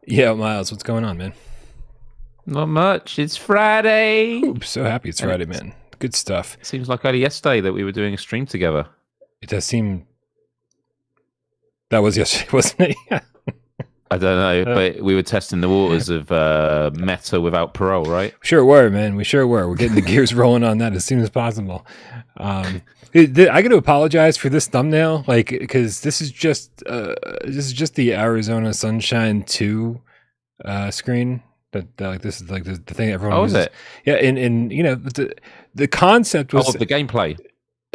Yeah, Miles, what's going on, man? Not much. It's Friday. Oops, so happy it's And Friday, man. Good stuff. it seems like only yesterday that we were doing a stream together. It does seem that was yesterday, wasn't it? I don't know, but we were testing the waters of meta without Parole, right? Sure were, man. We sure were. We're getting the gears rolling on that as soon as possible. I got to apologize for this thumbnail, like, because this is just the Arizona Sunshine 2 screen. Like this is like the thing everyone Oh, uses. is it? Yeah, and you know the concept was the gameplay.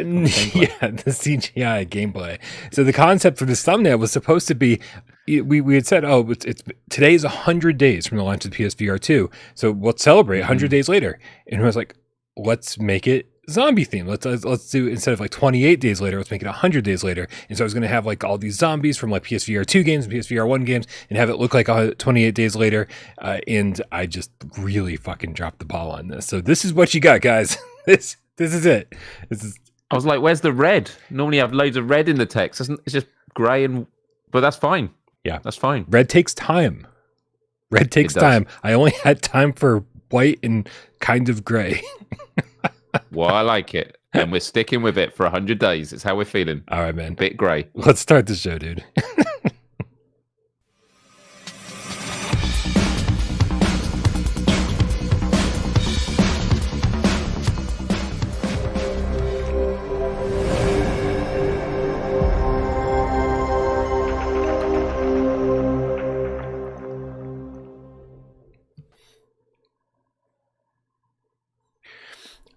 Yeah, the CGI gameplay. So the concept for this thumbnail was supposed to be, we had said, oh, it's today's 100 days from the launch of the PSVR2, so we'll celebrate 100 days later. And I was like, let's make it zombie themed. Let's do, instead of like 28 days later, let's make it 100 days later. And so I was going to have like all these zombies from like PSVR2 games and PSVR1 games and have it look like 28 days later. And I just really fucking dropped the ball on this. So this is what you got, guys. This is it. I was like, "Where's the red?" Normally, I have loads of red in the text. It's just grey but that's fine. Yeah, that's fine. Red takes time. Red takes time. I only had time for white and kind of grey. Well, I like it, and we're sticking with it for 100 days. It's how we're feeling. All right, man. Bit grey. Let's start the show, dude.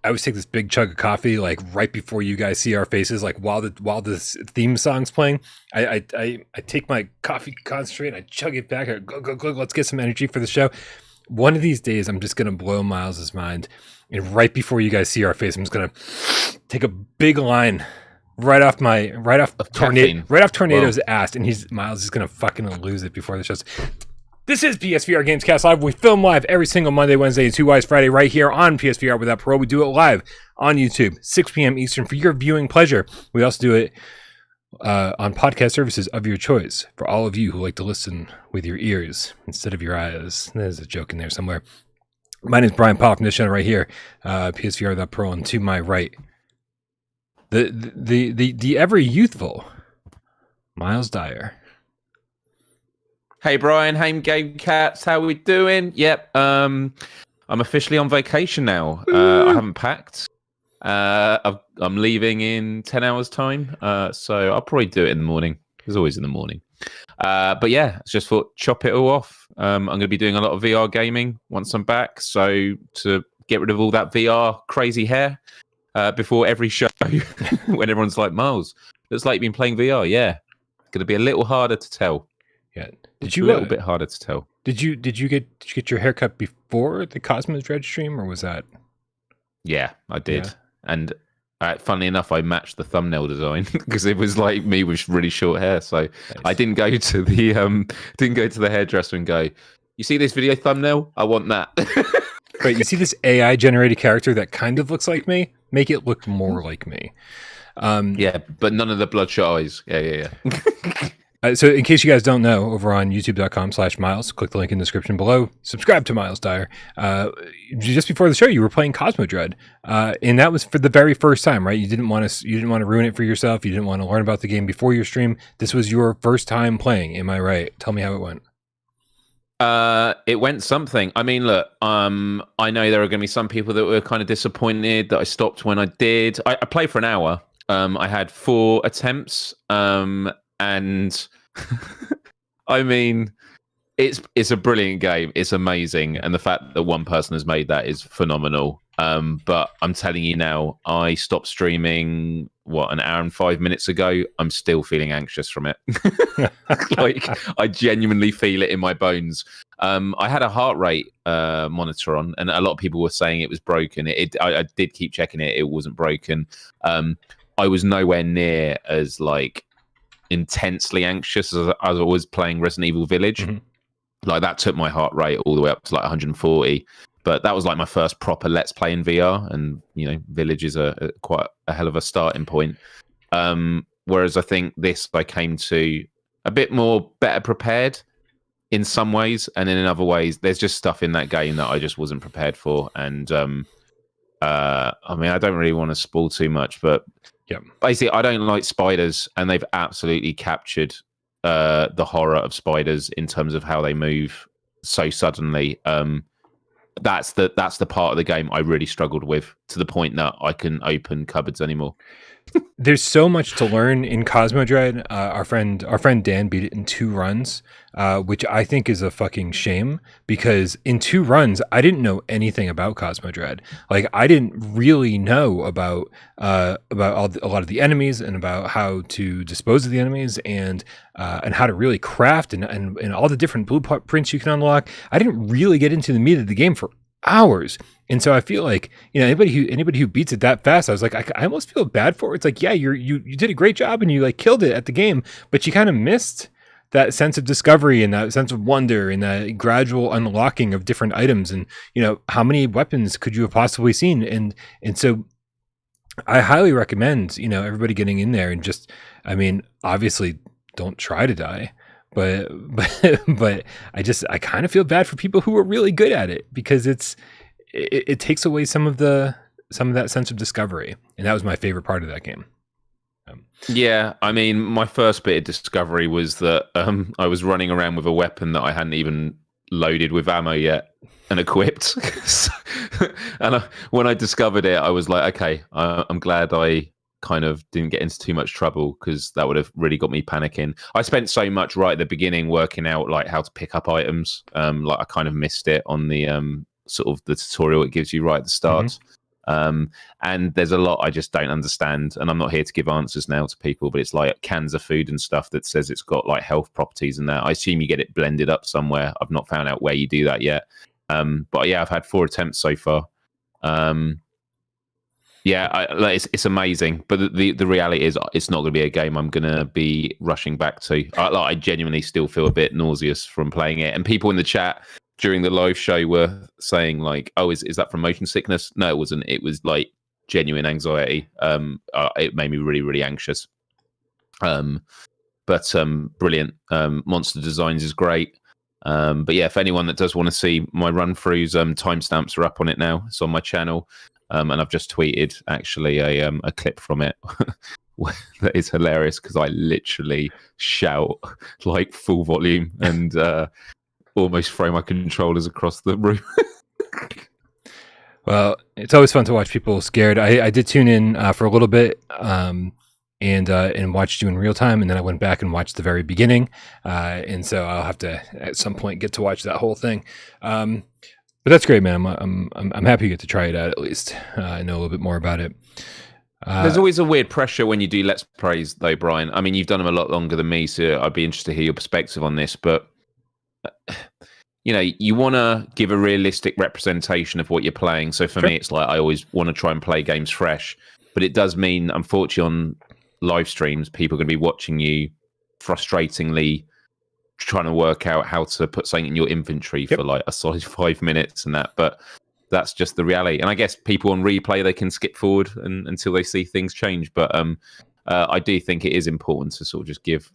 I always take this big chug of coffee, like right before you guys see our faces, like while this theme song's playing. I take my coffee concentrate, I chug it back. I go. Let's get some energy for the show. One of these days, I'm just gonna blow Miles's mind, and right before you guys see our face, I'm just gonna take a big line right off Tornado's ass, and Miles is gonna fucking lose it before the show's. This is PSVR GamesCast Live. We film live every single Monday, Wednesday, and 2 Wise Friday right here on PSVR without Parole. We do it live on YouTube, 6 p.m. Eastern for your viewing pleasure. We also do it on podcast services of your choice for all of you who like to listen with your ears instead of your eyes. There's a joke in there somewhere. My name is Brian Pop from this channel right here, PSVR without Parole, and to my right, the ever youthful Myles Dyer. Hey Brian, hey Game Cats, how we doing? Yep, I'm officially on vacation now. I haven't packed. I'm leaving in 10 hours time, so I'll probably do it in the morning. It's always in the morning. But yeah, just thought chop it all off. I'm going to be doing a lot of VR gaming once I'm back, so to get rid of all that VR crazy hair before every show, when everyone's like, Miles, looks like you've been playing VR. Yeah, it's going to be a little harder to tell. Yeah. A little bit harder to tell. Did you get your haircut before the Cosmodread stream, or was that? Yeah, I did. Yeah. And funnily enough, I matched the thumbnail design because it was like me with really short hair. So nice. I didn't go to the hairdresser and go, "You see this video thumbnail? I want that." Right. You see this AI generated character that kind of looks like me? Make it look more like me. Yeah, but none of the bloodshot eyes. Yeah. So in case you guys don't know, over on youtube.com/Miles, click the link in the description below. Subscribe to Myles Dyer. Just before the show, you were playing Cosmodread, and that was for the very first time, right? You didn't want to ruin it for yourself. You didn't want to learn about the game before your stream. This was your first time playing. Am I right? Tell me how it went. It went something. I mean, look, I know there are going to be some people that were kind of disappointed that I stopped when I did. I played for an hour. I had 4 attempts. And I mean, it's a brilliant game. It's amazing, and the fact that one person has made that is phenomenal. But I'm telling you now, I stopped streaming an hour and 5 minutes ago. I'm still feeling anxious from it. Like I genuinely feel it in my bones. I had a heart rate monitor on, and a lot of people were saying it was broken. I did keep checking it. It wasn't broken. I was nowhere near as intensely anxious as I was playing Resident Evil Village. Mm-hmm. Like that took my heart rate all the way up to 140. But that was my first proper Let's Play in VR, and Village is quite a hell of a starting point. Whereas I think this I came to a bit more better prepared. in some ways, and then in other ways, there's just stuff in that game that I just wasn't prepared for. And I mean, I don't really want to spoil too much, but basically, I don't like spiders, and they've absolutely captured the horror of spiders in terms of how they move so suddenly. That's the part of the game I really struggled with, to the point that I couldn't open cupboards anymore. There's so much to learn in Cosmodread. Our friend Dan beat it in 2 runs, which I think is a fucking shame, because in 2 runs I didn't know anything about Cosmodread. Like, I didn't really know about a lot of the enemies, and about how to dispose of the enemies, and how to really craft, and all the different blueprints you can unlock. I didn't really get into the meat of the game for hours. And so I feel like, anybody who beats it that fast, I was like, I almost feel bad for it. It's like, yeah, you did a great job, and you like killed it at the game, but you kind of missed that sense of discovery, and that sense of wonder, and that gradual unlocking of different items. And how many weapons could you have possibly seen? And so I highly recommend everybody getting in there, and just, I mean, obviously don't try to die, but I kind of feel bad for people who are really good at it, because it takes away some of that sense of discovery. And that was my favorite part of that game. Yeah, I mean, my first bit of discovery was that I was running around with a weapon that I hadn't even loaded with ammo yet and equipped. And when I discovered it, I was like, okay, I'm glad I kind of didn't get into too much trouble, because that would have really got me panicking. I spent so much right at the beginning working out like how to pick up items. Like, I kind of missed it on the sort of the tutorial it gives you right at the start. Mm-hmm. And there's a lot I just don't understand, and I'm not here to give answers now to people, but it's like cans of food and stuff that says it's got like health properties and that. I assume you get it blended up somewhere. I've not found out where you do that yet. But yeah, I've had 4 attempts so far. Yeah, it's amazing, but the reality is it's not going to be a game I'm going to be rushing back to. I genuinely still feel a bit nauseous from playing it, and people in the chat during the live show were saying like, "Oh, is that from motion sickness?" No, it wasn't. It was like genuine anxiety. It made me really, really anxious. But brilliant. Monster Designs is great. But yeah, if anyone that does want to see my run-throughs, timestamps are up on it now. It's on my channel. And I've just tweeted actually a clip from it that is hilarious, because I literally shout like full volume and almost throw my controllers across the room. Well, it's always fun to watch people scared. I did tune in for a little bit and watched you in real time, and then I went back and watched the very beginning. And so I'll have to at some point get to watch that whole thing. But that's great, man. I'm happy you get to try it out at least. I know a little bit more about it. There's always a weird pressure when you do Let's Plays, though, Brian. I mean, you've done them a lot longer than me, so I'd be interested to hear your perspective on this. But you want to give a realistic representation of what you're playing. So for me, it's like I always want to try and play games fresh. But it does mean, unfortunately, on live streams, people are going to be watching you frustratingly trying to work out how to put something in your inventory for like a solid 5 minutes and that. But that's just the reality. And I guess people on replay, they can skip forward until they see things change. But I do think it is important to sort of just give,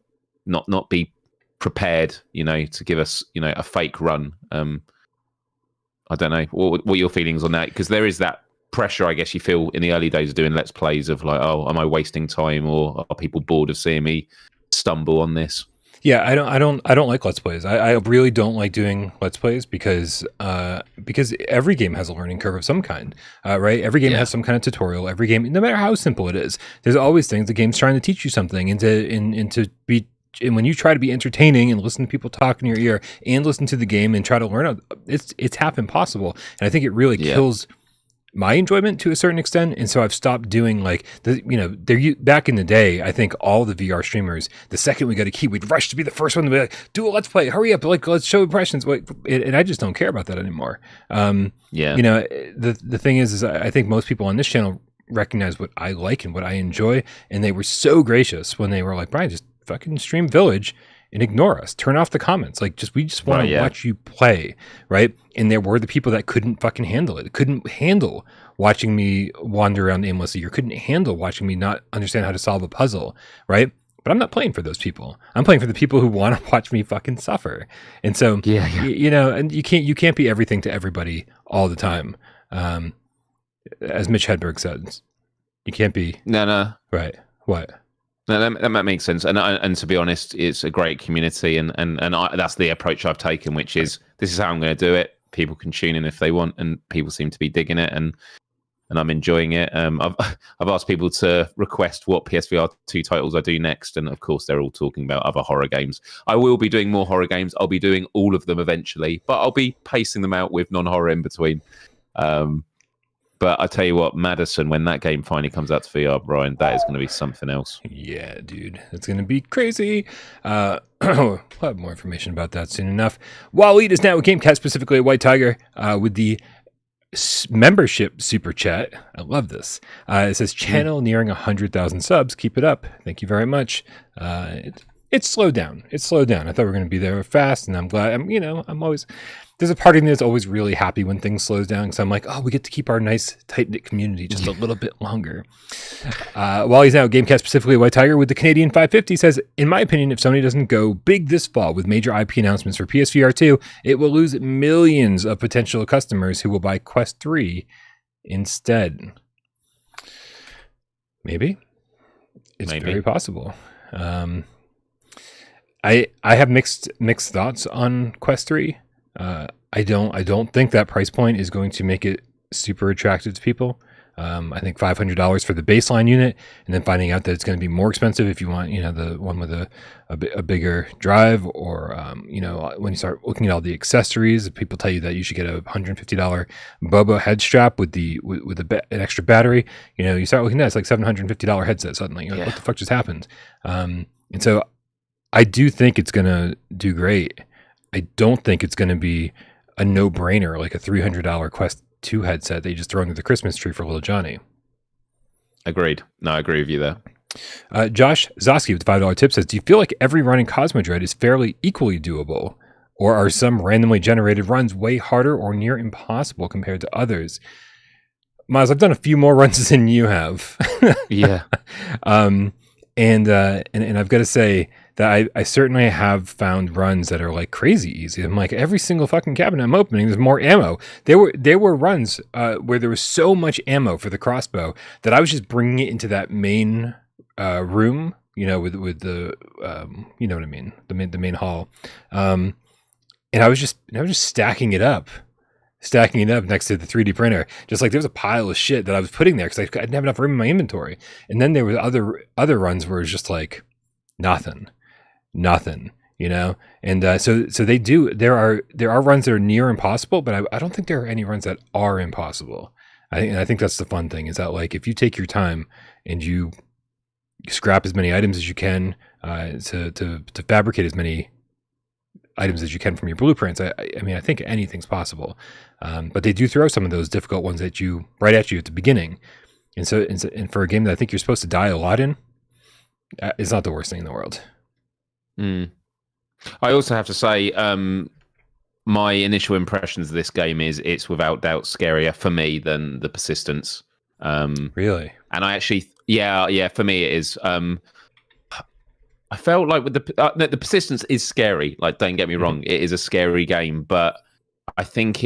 not be prepared, to give us, a fake run. I don't know what are your feelings on that, because there is that pressure, I guess, you feel in the early days of doing Let's Plays of like, oh, am I wasting time, or are people bored of seeing me stumble on this? Yeah, I don't like Let's Plays. I really don't like doing Let's Plays because every game has a learning curve of some kind, right? Every game has some kind of tutorial. Every game, no matter how simple it is, there's always things the game's trying to teach you something, and when you try to be entertaining and listen to people talk in your ear and listen to the game and try to learn, it's half impossible. And I think it really kills my enjoyment to a certain extent. And so I've stopped doing back in the day, I think all the VR streamers, the second we got a key, we'd rush to be the first one to be like, do a Let's Play, hurry up, like let's show impressions. And I just don't care about that anymore. The thing is I think most people on this channel recognize what I like and what I enjoy. And they were so gracious when they were like, Brian, just fucking stream Village and ignore us. Turn off the comments. Like, we just want to watch you play, right? And there were the people that couldn't fucking handle it. Couldn't handle watching me wander around aimlessly, or couldn't handle watching me not understand how to solve a puzzle, right? but I'm not playing for those people. I'm playing for the people who want to watch me fucking suffer. And so, you know, and you can't be everything to everybody all the time. As Mitch Hedberg says, you can't be. No. Right. What? No, that makes sense. And to be honest, it's a great community, and that's the approach I've taken, which is this is how I'm going to do it. People can tune in if they want, and people seem to be digging it, and I'm enjoying it. I've asked people to request what PSVR2 titles I do next, and of course they're all talking about other horror games. I will be doing more horror games. I'll be doing all of them eventually, but I'll be pacing them out with non-horror in between. But I tell you what, Madison, when that game finally comes out to VR, Brian, that is going to be something else. Yeah, dude, it's going to be crazy. We'll have more information about that soon enough. Waleed is now a GameCast, specifically a White Tiger, with the membership super chat. I love this. It says channel nearing 100,000 subs. Keep it up. Thank you very much. It's slowed down. It's slowed down. I thought we were going to be there fast, and I'm glad. I'm always. There's a part of me that's always really happy when things slows down, because I'm like, oh, we get to keep our nice tight-knit community just a little bit longer. While he's now GameCast, specifically White Tiger, with the Canadian 550, says, in my opinion, if Sony doesn't go big this fall with major IP announcements for PSVR2, it will lose millions of potential customers who will buy Quest 3 instead. Maybe. It's very possible. I have mixed thoughts on Quest 3. I don't think that price point is going to make it super attractive to people. I think $500 for the baseline unit, and then finding out that it's going to be more expensive if you want, the one with a bigger drive, or when you start looking at all the accessories, people tell you that you should get a $150 Boba head strap with an extra battery. You start looking at it, it's like $750 headset suddenly. You're like, what the fuck just happened? And so I do think it's going to do great. I don't think it's going to be a no-brainer like a $300 Quest 2 headset that you just throw under the Christmas tree for little Johnny. Agreed. No, I agree with you there. Josh Zosky with the $5 tip says, do you feel like every run in Cosmodread is fairly equally doable? Or are some randomly generated runs way harder or near impossible compared to others? Myles, I've done a few more runs than you have. Yeah. And I've got to say that I certainly have found runs that are like crazy easy. I'm like, every single fucking cabinet I'm opening, there's more ammo. There were runs where there was so much ammo for the crossbow that I was just bringing it into that main room, with the you know what I mean, the main hall, and I was just stacking it up next to the 3D printer. Just like there was a pile of shit that I was putting there because I didn't have enough room in my inventory. And then there were other runs where it was just like nothing, And so they do. There are runs that are near impossible, but I don't think there are any runs that are impossible. I think that's the fun thing, is that like if you take your time and you scrap as many items as you can to fabricate as many items as you can from your blueprints, I mean, I think anything's possible. But they do throw some of those difficult ones right at you at the beginning. And so, and for a game that I think you're supposed to die a lot in, it's not the worst thing in the world. I also have to say, my initial impressions of this game is it's without doubt scarier for me than the Persistence. Really? And I actually, yeah, for me it is. I felt like with the Persistence is scary. Like, don't get me wrong, it is a scary game, but I think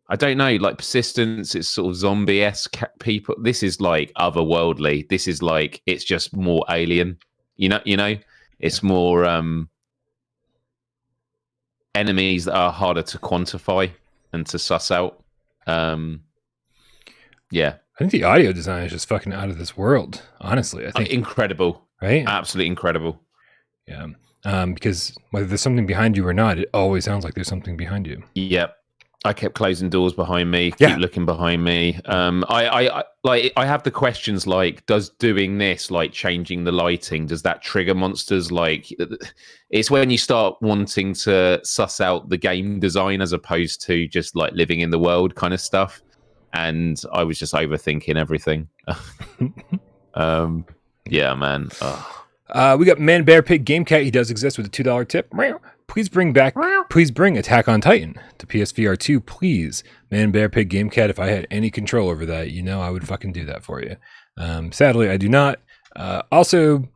I don't know, like Persistence, it's sort of zombie-esque people. This is like otherworldly. This is like, it's just more alien. It's more enemies that are harder to quantify and to suss out. Yeah. I think the audio design is just fucking out of this world, honestly. I think incredible. Right? Absolutely incredible. Yeah. Because whether there's something behind you or not, it always sounds like there's something behind you. Yep. I kept closing doors behind me, keep looking behind me. I have the questions like, does doing this, like changing the lighting, does that trigger monsters? Like, it's when you start wanting to suss out the game design as opposed to just like living in the world kind of stuff. And I was just overthinking everything. Yeah, man. We got Man Bear Pig Game Cat. He does exist with a $2 tip. Please bring Attack on Titan to PSVR2, please. Man Bear Pig Game Cat, if I had any control over that, I would fucking do that for you. Sadly, I do not. Also,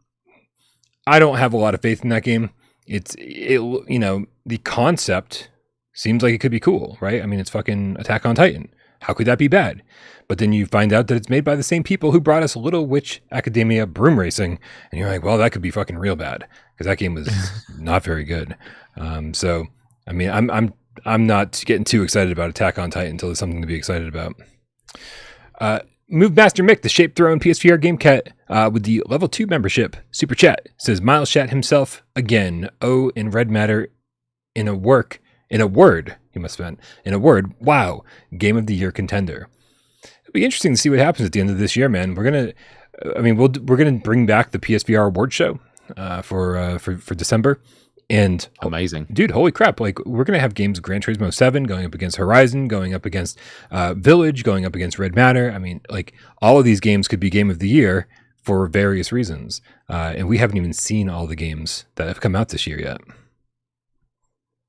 I don't have a lot of faith in that game. The concept seems like it could be cool, right? I mean, it's fucking Attack on Titan. How could that be bad? But then you find out that it's made by the same people who brought us Little Witch Academia Broom Racing, and you're like, well, that could be fucking real bad because that game was not very good. So, I mean, I'm not getting too excited about Attack on Titan until there's something to be excited about. Move Master Mick, the Shape Throne PSVR Game Cat, with the level 2 membership, Super Chat, says Myles Chat himself again. Oh, in red matter, in a word, he must have meant, in a word, wow, Game of the Year contender. It'll be interesting to see what happens at the end of this year, man. We're gonna bring back the PSVR award show for December. And amazing, dude, holy crap. Like, we're going to have games Gran Turismo 7 going up against Horizon, going up against Village, going up against Red Matter. I mean, like, all of these games could be Game of the Year for various reasons. And we haven't even seen all the games that have come out this year yet.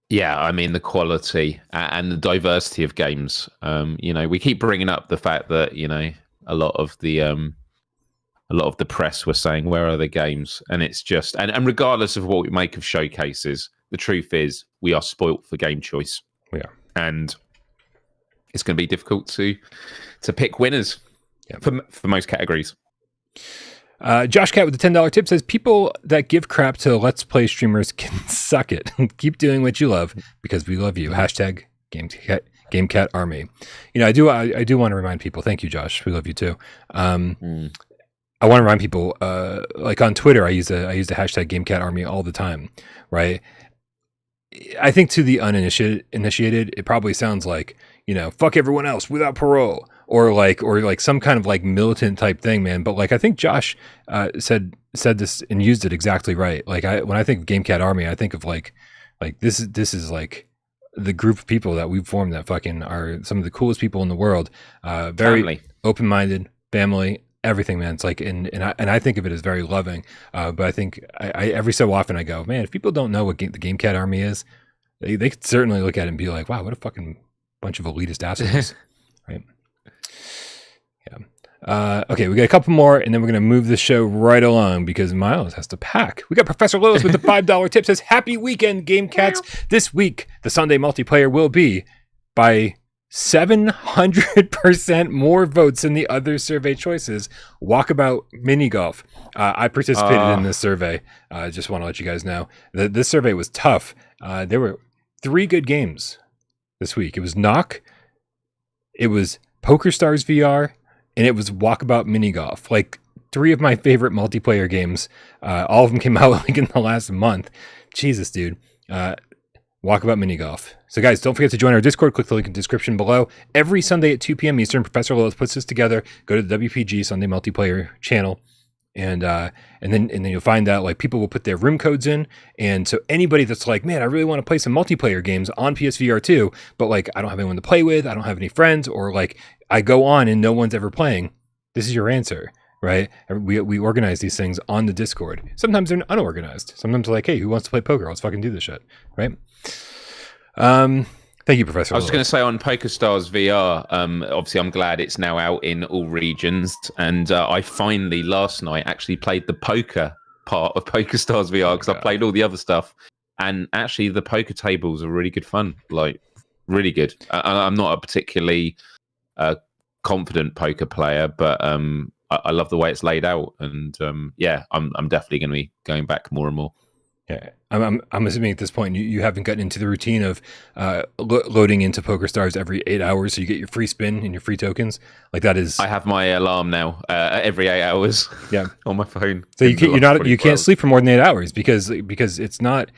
Yeah, I mean, the quality and the diversity of games. We keep bringing up the fact that, a lot of the press were saying, where are the games? And it's just, and regardless of what we make of showcases, the truth is we are spoilt for game choice. We are. And it's going to be difficult to pick winners for most categories. Josh Cat with the $10 tip says, people that give crap to Let's Play streamers can suck it. Keep doing what you love because we love you. Hashtag GameCat Army. I do want to remind people, thank you, Josh. We love you too. I want to remind people, like on Twitter, I use the hashtag GameCat Army all the time, right? I think to the uninitiated, it probably sounds like, fuck everyone else without parole, or like some kind of like militant type thing, man. But like, I think Josh said this and used it exactly right. Like, when I think of GameCat Army, I think of like this is like the group of people that we've formed that fucking are some of the coolest people in the world. Very open-minded, family. Everything, man. It's like, and I think of it as very loving. But I think I every so often I go, man, if people don't know what the GameCat Army is, they could certainly look at it and be like, wow, what a fucking bunch of elitist assholes, right? Yeah. Okay, we got a couple more, and then we're gonna move the show right along because Myles has to pack. We got Professor Lillis with the $5 tip, says, happy weekend, Game Cats. This week, the Sunday multiplayer will be by 700% more votes than the other survey choices. Walkabout mini golf. I participated in this survey. I just want to let you guys know that this survey was tough. There were 3 good games this week. It was Knock, it was PokerStars VR, and it was Walkabout mini golf. Like 3 of my favorite multiplayer games. All of them came out like in the last month. Jesus, dude. Walkabout mini golf. So guys, don't forget to join our Discord. Click the link in the description below. Every Sunday at 2 p.m. Eastern, Professor Lilith puts this together. Go to the WPG Sunday Multiplayer channel, and then you'll find out like people will put their room codes in, and so anybody that's like, man, I really want to play some multiplayer games on PSVR2, but like I don't have anyone to play with, I don't have any friends, or like I go on and no one's ever playing. This is your answer. Right? We organize these things on the Discord. Sometimes they're unorganized. Sometimes they're like, hey, who wants to play poker? Let's fucking do this shit. Right? Thank you, Professor. I was going to say on PokerStars VR, obviously I'm glad it's now out in all regions. And I finally, last night, actually played the poker part of PokerStars VR because I played all the other stuff. And actually the poker tables are really good fun. Like, really good. I'm not a particularly confident poker player, but I love the way it's laid out, and I'm definitely going to be going back more and more. Yeah, I'm assuming at this point you haven't gotten into the routine of loading into PokerStars every 8 hours, so you get your free spin and your free tokens. Like that is. I have my alarm now every 8 hours. Yeah, on my phone. So you can't sleep for more than 8 hours because it's not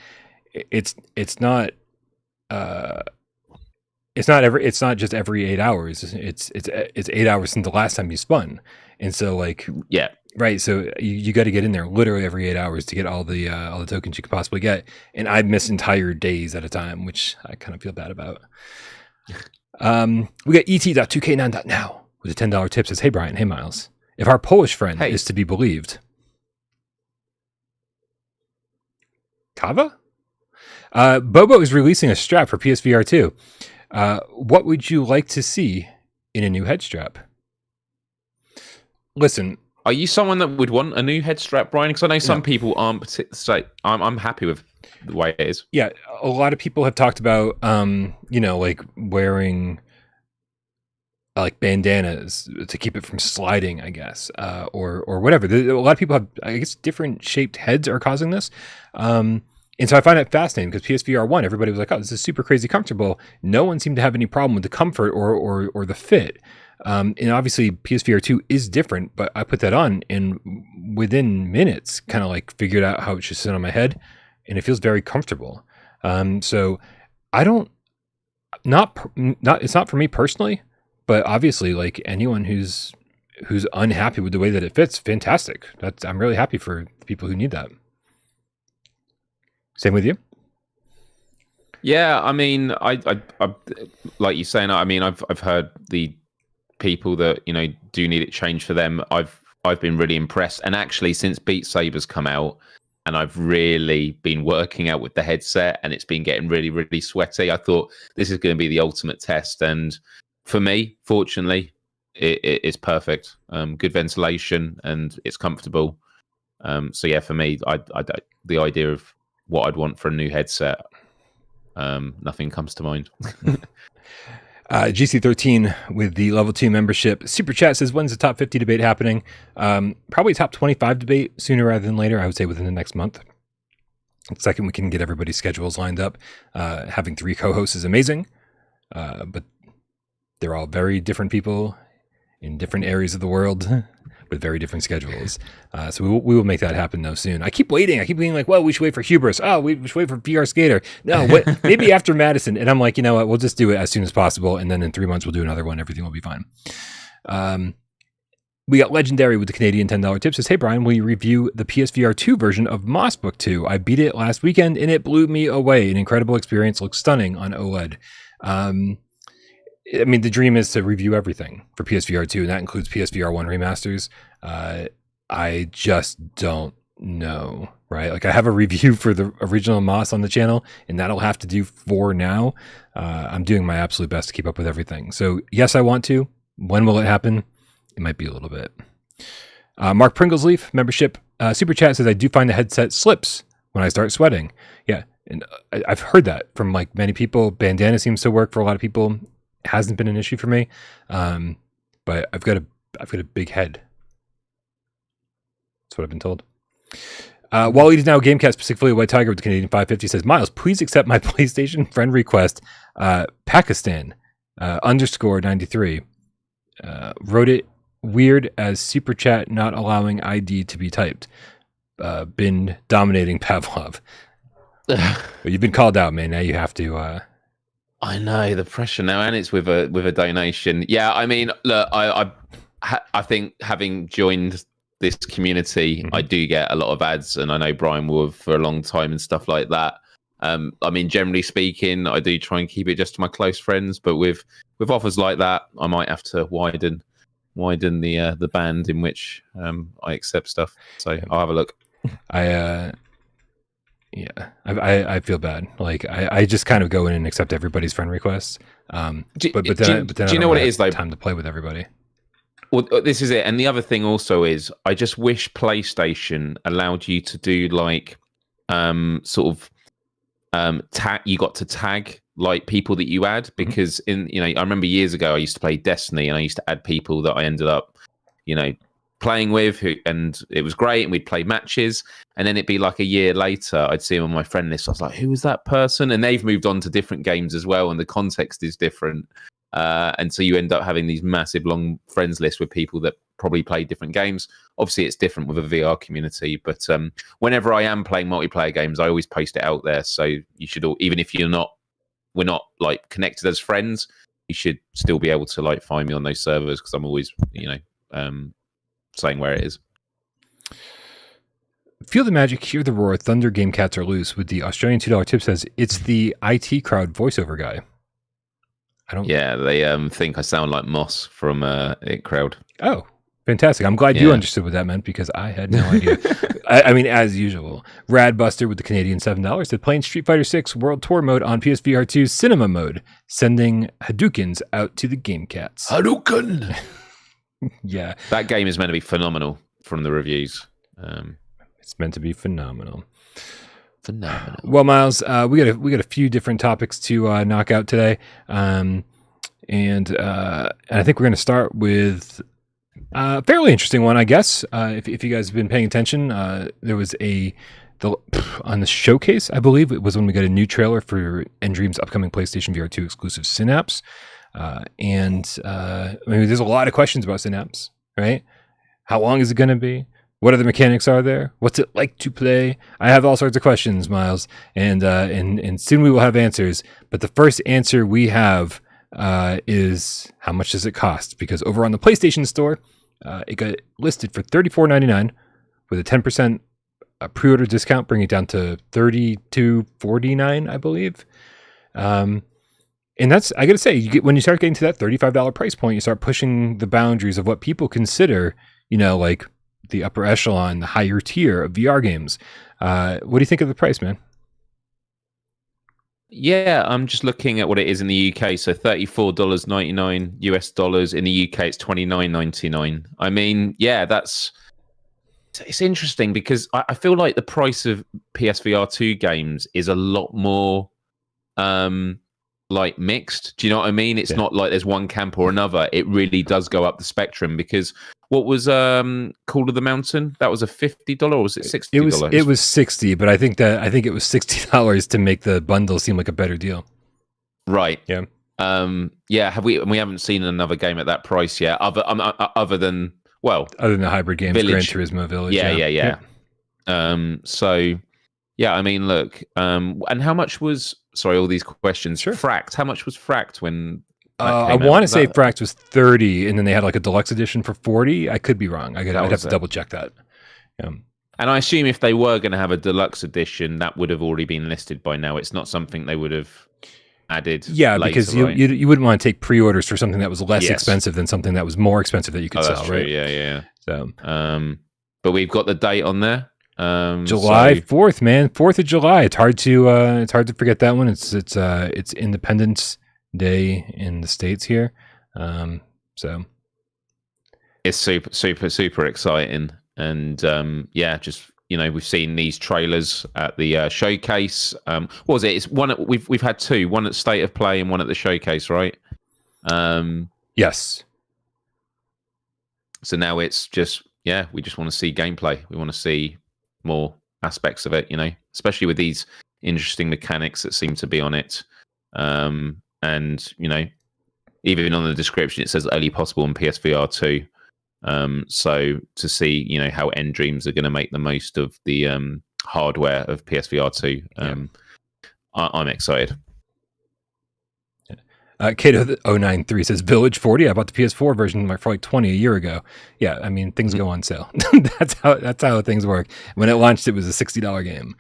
just every 8 hours. It's 8 hours since the last time you spun. And so like, yeah, right. So you got to get in there literally every 8 hours to get all the tokens you could possibly get. And I miss entire days at a time, which I kind of feel bad about. We got et.2k9.now with a $10 tip, says, hey Brian, hey Myles, if our Polish friend is to be believed, Kava? Boba is releasing a strap for PSVR 2. What would you like to see in a new head strap? Listen, Are you someone that would want a new head strap, Brian? Because I know some No. people aren't. So I'm happy with the way it is. Yeah, a lot of people have talked about, like wearing like bandanas to keep it from sliding, I guess, or whatever. A lot of people have, I guess, different shaped heads are causing this. And so I find it fascinating because PSVR 1, everybody was like, oh, this is super crazy comfortable. No one seemed to have any problem with the comfort or the fit. And obviously PSVR 2 is different, but I put that on and within minutes kind of like figured out how it should sit on my head, and it feels very comfortable. So I don't, it's not for me personally, but obviously like anyone who's unhappy with the way that it fits, fantastic. I'm really happy for the people who need that. Same with you? Yeah, I mean, I like you saying. I mean, I've heard the people that do need it changed for them. I've been really impressed, and actually, since Beat Saber's come out, and I've really been working out with the headset, and it's been getting really, really sweaty. I thought this is going to be the ultimate test, and for me, fortunately, it is perfect. Good ventilation, and it's comfortable. So yeah, for me, the idea of what I'd want for a new headset, nothing comes to mind. GC13 with the level 2 membership. Super Chat says, when's the top 50 debate happening? Probably top 25 debate sooner rather than later. I would say within the next month. Second, we can get everybody's schedules lined up. Having 3 co-hosts is amazing, but they're all very different people in different areas of the world with very different schedules. So we will make that happen though soon. I keep waiting. I keep being like, well, we should wait for Hubris. Oh, we should wait for VR Skater. No, maybe after Madison. And I'm like, you know what? We'll just do it as soon as possible. And then in 3 months, we'll do another one. Everything will be fine. We got Legendary with the Canadian $10 tip. Says, hey, Brian, will you review the PSVR 2 version of Moss Book 2? I beat it last weekend and it blew me away. An incredible experience. Looks stunning on OLED. I mean, the dream is to review everything for PSVR 2, and that includes PSVR 1 remasters. I just don't know, right? Like, I have a review for the original Moss on the channel, and that'll have to do for now. I'm doing my absolute best to keep up with everything. So, yes, I want to. When will it happen? It might be a little bit. Mark Pringlesleaf, membership. Super Chat says, I do find the headset slips when I start sweating. Yeah, and I've heard that from, like, many people. Bandana seems to work for a lot of people. Hasn't been an issue for me, but I've got a big head. That's what I've been told. Wally is now GameCast, specifically White Tiger with the Canadian 550 says, Myles, please accept my PlayStation friend request. Pakistan _93 wrote it weird as super chat not allowing ID to be typed. Been dominating Pavlov. You've been called out, man. Now you have to. I know the pressure now, and it's with a donation. Yeah, I mean, look, I think having joined this community, I do get a lot of ads, and I know Brian will have for a long time and stuff like that. I mean, generally speaking, I do try and keep it just to my close friends, but with offers like that, I might have to widen the band in which I accept stuff. So I'll have a look. Yeah, I feel bad. Like I just kind of go in and accept everybody's friend requests. But then do you know what it is though? Time to play with everybody. Well, this is it. And the other thing also is, I just wish PlayStation allowed you to do like sort of tag. You got to tag like people that you add, because I remember years ago I used to play Destiny and I used to add people that I ended up playing with, and it was great, and we'd play matches, and then it'd be like a year later I'd see them on my friend list. I was like, who was that person? And they've moved on to different games as well, and the context is different, and so you end up having these massive long friends lists with people that probably play different games. Obviously it's different with a VR community, but whenever I am playing multiplayer games, I always post it out there, so you should all, even if we're not like connected as friends, you should still be able to like find me on those servers, because I'm always saying where it is. Feel the magic, hear the roar, thunder, game cats are loose with the Australian $2 tip. Says it's the IT crowd voiceover guy. Yeah, they think I sound like Moss from It Crowd. Oh, fantastic. I'm glad you understood what that meant, because I had no idea. I mean, as usual. Radbuster with the Canadian $7 said, playing Street Fighter 6 World Tour mode on PSVR 2 Cinema mode, sending Hadoukens out to the game cats. Hadouken! Yeah, that game is meant to be phenomenal. from the reviews. It's meant to be phenomenal. Phenomenal. Well, Myles, we got a few different topics to knock out today, and I think we're going to start with a fairly interesting one, I guess. If you guys have been paying attention, there was on the showcase, I believe it was when we got a new trailer for nDream's upcoming PlayStation VR2 exclusive Synapse. I mean, there's a lot of questions about Synapse, right? How long is it going to be? What other mechanics are there? What's it like to play? I have all sorts of questions, Myles, and soon we will have answers. But the first answer we have is how much does it cost? Because over on the PlayStation Store, it got listed for $34.99 with a 10% pre-order discount, bringing it down to $32.49, I believe. And that's, I gotta say, when you start getting to that $35 price point, you start pushing the boundaries of what people consider, like the upper echelon, the higher tier of VR games. What do you think of the price, man? Yeah, I'm just looking at what it is in the UK. So $34.99 US dollars. In the UK, it's $29.99. I mean, yeah, it's interesting because I feel like the price of PSVR2 games is a lot more like mixed. Do you know what I mean? It's not like there's one camp or another. It really does go up the spectrum because what was Call of the Mountain? That was a $50 or was it $60? It was $60, but I think it was $60 to make the bundle seem like a better deal. Right. Yeah. Yeah. We haven't seen another game at that price yet, other than the hybrid games, Village. Gran Turismo Village. Yeah. So yeah, I mean, look, and how much was all these questions? Sure. Fracked. How much was Fracked when? I want to say Fracked was $30, and then they had like a deluxe edition for $40. I could be wrong. I'd have to double check that. Yeah. And I assume if they were going to have a deluxe edition, that would have already been listed by now. It's not something they would have added. Yeah, later, because right? you wouldn't want to take pre-orders for something that was less expensive than something that was more expensive that you could sell, that's true. right? Yeah. So, but we've got the date on there. July 4th, man. 4th of July. It's hard to forget that one. It's Independence Day in the States here. So it's super exciting. And just we've seen these trailers at the showcase. What was it? It's one we've had two, one at State of Play and one at the showcase, right? Yes. So now it's just we just want to see gameplay. We want to see more aspects of it, especially with these interesting mechanics that seem to be on it. And even on the description it says early possible in PSVR 2. So to see how nDreams are going to make the most of the hardware of PSVR 2, I'm excited. Kato093 says Village 40. I bought the PS4 version for like 20 a year ago. Yeah, I mean things go on sale. That's how things work. When it launched, it was a $60 game.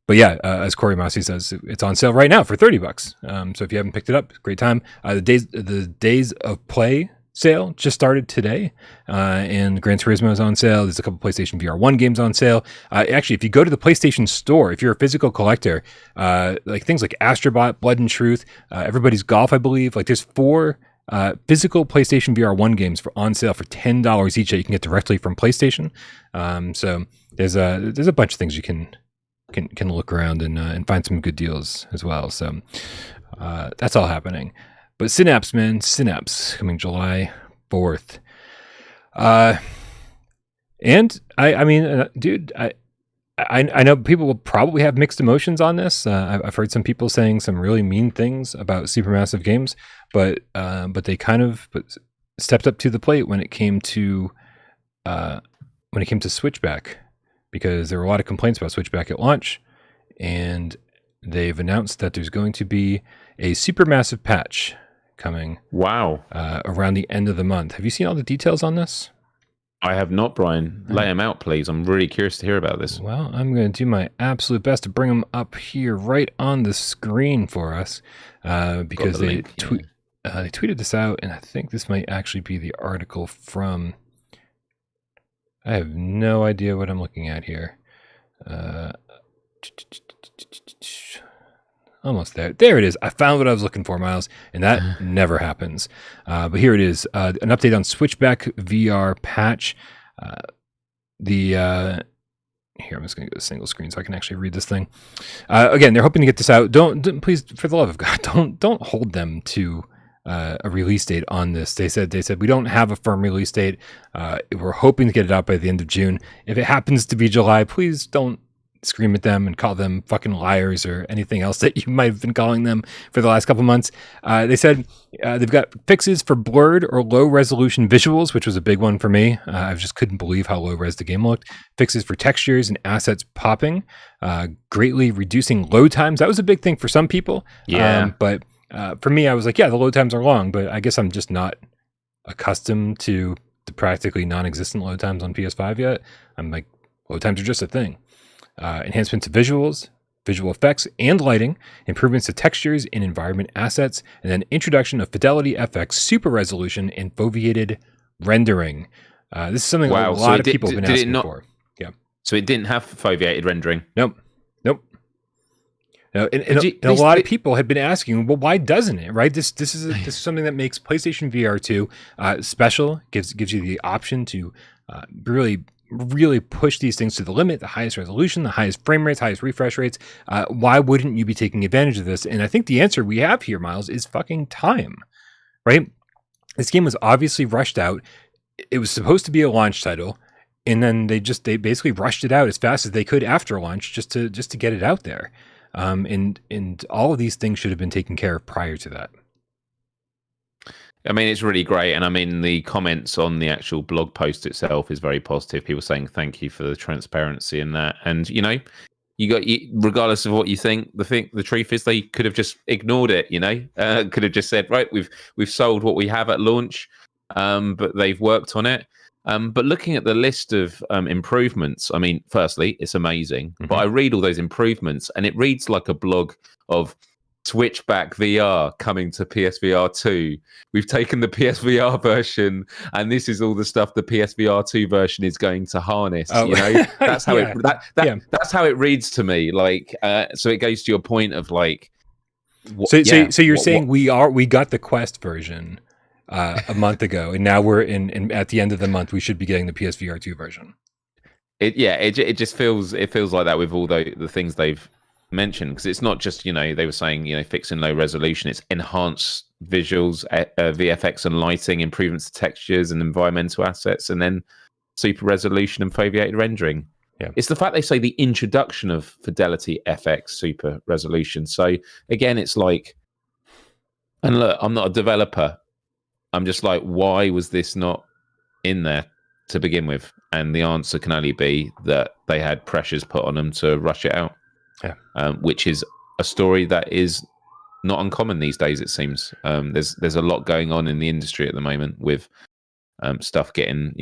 But yeah, as Corey Massey says, it's on sale right now for $30. So if you haven't picked it up, great time. The days of play sale just started today, and Gran Turismo is on sale. There's a couple PlayStation VR1 games on sale. Actually, if you go to the PlayStation Store, if you're a physical collector, like things like Astrobot, Blood and Truth, Everybody's Golf, I believe, like there's 4 physical PlayStation VR1 games on sale for $10 each that you can get directly from PlayStation. So there's a bunch of things you can look around and find some good deals as well. So that's all happening. But Synapse, man, Synapse coming July 4th. And I mean, dude, I know people will probably have mixed emotions on this. I've heard some people saying some really mean things about Supermassive games, but they kind of stepped up to the plate when it came to Switchback, because there were a lot of complaints about Switchback at launch, and they've announced that there's going to be a Supermassive patch coming. Wow. Around the end of the month. Have you seen all the details on this? I have not, Brian. Lay them out, please. I'm really curious to hear about this. Well, I'm going to do my absolute best to bring them up here right on the screen for us, because they tweeted this out, and I think this might actually be the article from... I have no idea what I'm looking at here. Almost there. There it is. I found what I was looking for, Myles, and that never happens. But here it is. An update on Switchback VR patch. Here, I'm just going to go to single screen so I can actually read this thing. Again, they're hoping to get this out. Don't please, for the love of God, don't hold them to a release date on this. They said we don't have a firm release date. We're hoping to get it out by the end of June. If it happens to be July, please don't scream at them and call them fucking liars or anything else that you might have been calling them for the last couple months. They said they've got fixes for blurred or low resolution visuals, which was a big one for me. I just couldn't believe how low res the game looked. Fixes for textures and assets popping, greatly reducing load times. That was a big thing for some people. Yeah. But for me, I was like, yeah, the load times are long, but I guess I'm just not accustomed to the practically non-existent load times on PS5 yet. I'm like, load times are just a thing. Enhancements to visuals, visual effects, and lighting, improvements to textures and environment assets, and then introduction of Fidelity FX super resolution and foveated rendering. This is something a lot of people have been asking for. Yeah. So it didn't have foveated rendering? Nope. No, and a lot of people have been asking, well, why doesn't it? Right? This is something that makes PlayStation VR2 special. Gives you the option to really push these things to the limit, the highest resolution, the highest frame rates, highest refresh rates. Why wouldn't you be taking advantage of this? And I think the answer we have here, Myles, is fucking time, right? This game was obviously rushed out. It was supposed to be a launch title, and then they basically rushed it out as fast as they could after launch just to get it out there. And all of these things should have been taken care of prior to that. I mean, it's really great. And I mean, the comments on the actual blog post itself is very positive. People saying thank you for the transparency in that. And, regardless of what you think, the truth is they could have just ignored it, could have just said, right, we've sold what we have at launch, but they've worked on it. But looking at the list of improvements, I mean, firstly, it's amazing. Mm-hmm. But I read all those improvements and it reads like a blog of Switchback VR coming to PSVR2. We've taken the PSVR version, and this is all the stuff the PSVR2 version is going to harness. Oh. That's how that's how it reads to me. Like, so it goes to your point of like. So you're saying we got the Quest version a month ago, and now we're in at the end of the month we should be getting the PSVR2 version. It just feels like that with all the things they've mentioned, because it's not just they were saying fixing low resolution, it's enhanced visuals, VFX and lighting, improvements to textures and environmental assets, and then super resolution and foveated rendering. It's the fact they say the introduction of Fidelity FX super resolution. So again, it's like, and look, I'm not a developer, I'm just like, why was this not in there to begin with? And the answer can only be that they had pressures put on them to rush it out. Which is a story that is not uncommon these days, it seems. There's a lot going on in the industry at the moment with stuff getting,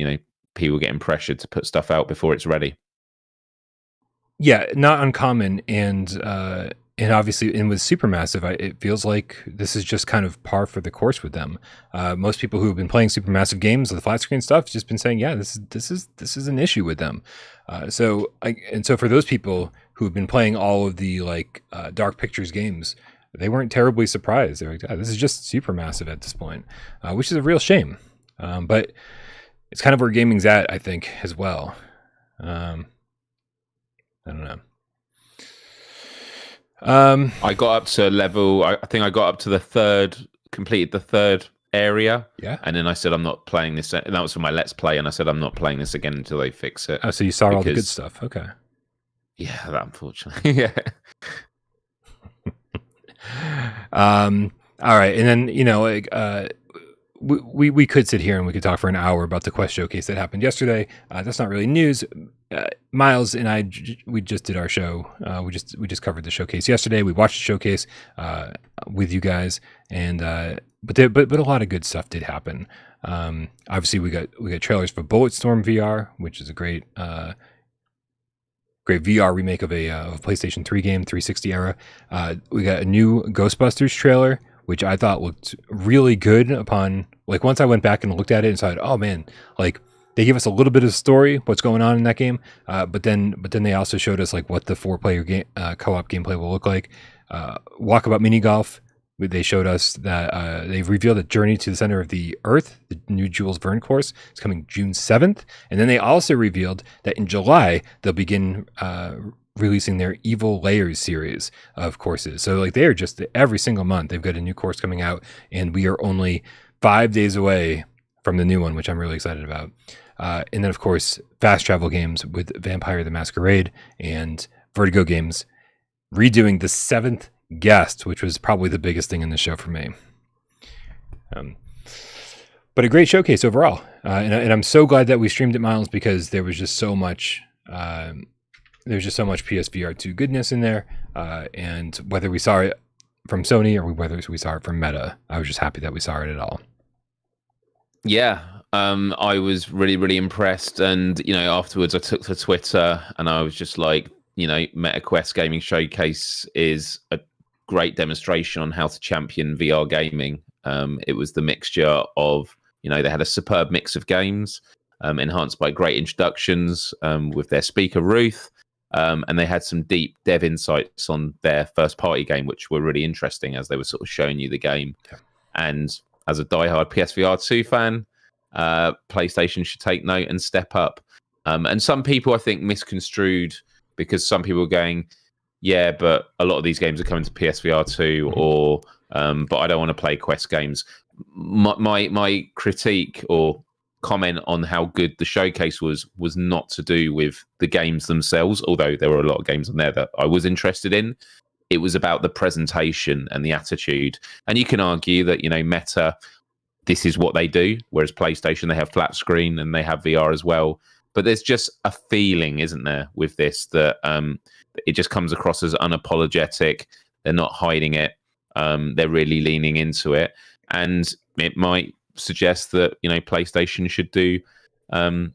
people getting pressured to put stuff out before it's ready. Yeah, not uncommon. And obviously, and with Supermassive, it feels like this is just kind of par for the course with them. Most people who have been playing Supermassive games, the flat screen stuff, have just been saying, yeah, this is an issue with them. So for those people who have been playing all of the Dark Pictures games, they weren't terribly surprised. They're like, this is just Supermassive at this point, which is a real shame. But it's kind of where gaming's at, I think, as well. I don't know. I got up to level. I think I got up to the third, completed the third area. Yeah. And then I said, I'm not playing this. And that was for my Let's Play. And I said, I'm not playing this again until they fix it. Oh, so you saw all the good stuff. Okay. Yeah, that unfortunately. Yeah. All right. And then, we could sit here and we could talk for an hour about the Quest showcase that happened yesterday. That's not really news. Myles and I, we just did our show. We just covered the showcase yesterday. We watched the showcase with you guys, and but a lot of good stuff did happen. Obviously, we got trailers for Bulletstorm VR, which is a great VR remake of a PlayStation 3 game, 360 era. We got a new Ghostbusters trailer, which I thought looked really good upon, once I went back and looked at it and saw it, oh man, they gave us a little bit of story, what's going on in that game. But then they also showed us what the 4-player game, co-op gameplay will look like. Walkabout Mini Golf they showed us that they've revealed that Journey to the Center of the Earth, the new Jules Verne course, is coming June 7th. And then they also revealed that in July, they'll begin releasing their Evil Layers series of courses. So like they are just every single month, they've got a new course coming out, and we are only 5 days away from the new one, which I'm really excited about. And then, of course, fast travel games with Vampire the Masquerade and Vertigo Games redoing The Seventh Guest, which was probably the biggest thing in the show for me. But a great showcase overall. And I'm so glad that we streamed it, Myles, because there was just so much PSVR2 goodness in there. And whether we saw it from Sony or whether we saw it from Meta, I was just happy that we saw it at all. Yeah. I was really, really impressed. And, afterwards I took to Twitter and I was just like, MetaQuest Gaming Showcase is a great demonstration on how to champion VR gaming. It was the mixture of, they had a superb mix of games, enhanced by great introductions with their speaker, Ruth. And they had some deep dev insights on their first party game, which were really interesting as they were sort of showing you the game. Yeah. And as a diehard PSVR2 fan, PlayStation should take note and step up. And some people, I think, misconstrued, because some people were going, yeah, but a lot of these games are coming to PSVR2, or but I don't want to play Quest games. My critique or comment on how good the showcase was not to do with the games themselves, although there were a lot of games on there that I was interested in. It was about the presentation and the attitude. And you can argue that, Meta, this is what they do, whereas PlayStation, they have flat screen and they have VR as well. But there's just a feeling, isn't there, with this, that it just comes across as unapologetic. They're not hiding it. They're really leaning into it. And it might suggest that, PlayStation should do a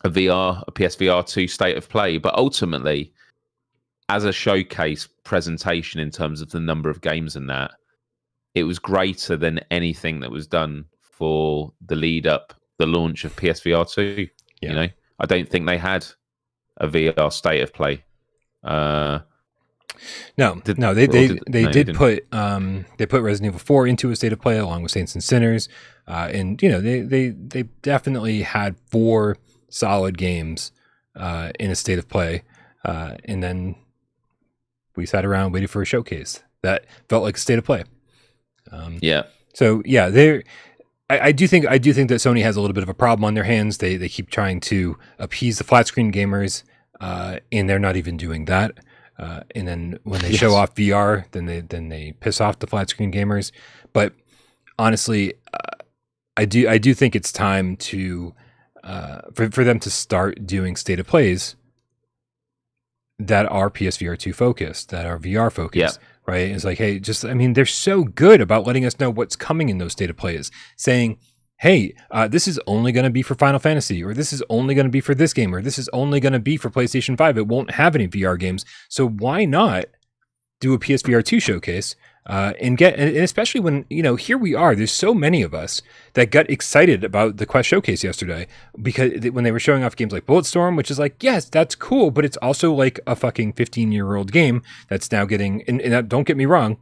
PSVR2 state of play. But ultimately, as a showcase presentation in terms of the number of games and that, it was greater than anything that was done for the lead up, the launch of PSVR2. Yeah. I don't think they had a VR state of play. No, they did put Resident Evil 4 into a state of play along with Saints and Sinners, and they definitely had 4 solid games in a state of play, and then we sat around waiting for a showcase that felt like a state of play. So yeah, I do think that Sony has a little bit of a problem on their hands. They keep trying to appease the flat screen gamers, and they're not even doing that. And then when they show off VR, then they piss off the flat screen gamers. But honestly, I do think it's time to for them to start doing state of plays that are PSVR2 focused, that are VR focused. Yeah. Right? It's like, hey, they're so good about letting us know what's coming in those state of plays, saying, hey, this is only going to be for Final Fantasy, or this is only going to be for this game, or this is only going to be for PlayStation 5. It won't have any VR games. So why not do a PSVR2 showcase and especially when, here we are, there's so many of us that got excited about the Quest showcase yesterday, because when they were showing off games like Bulletstorm, which is like, yes, that's cool, but it's also like a fucking 15-year-old game that's now getting, and don't get me wrong,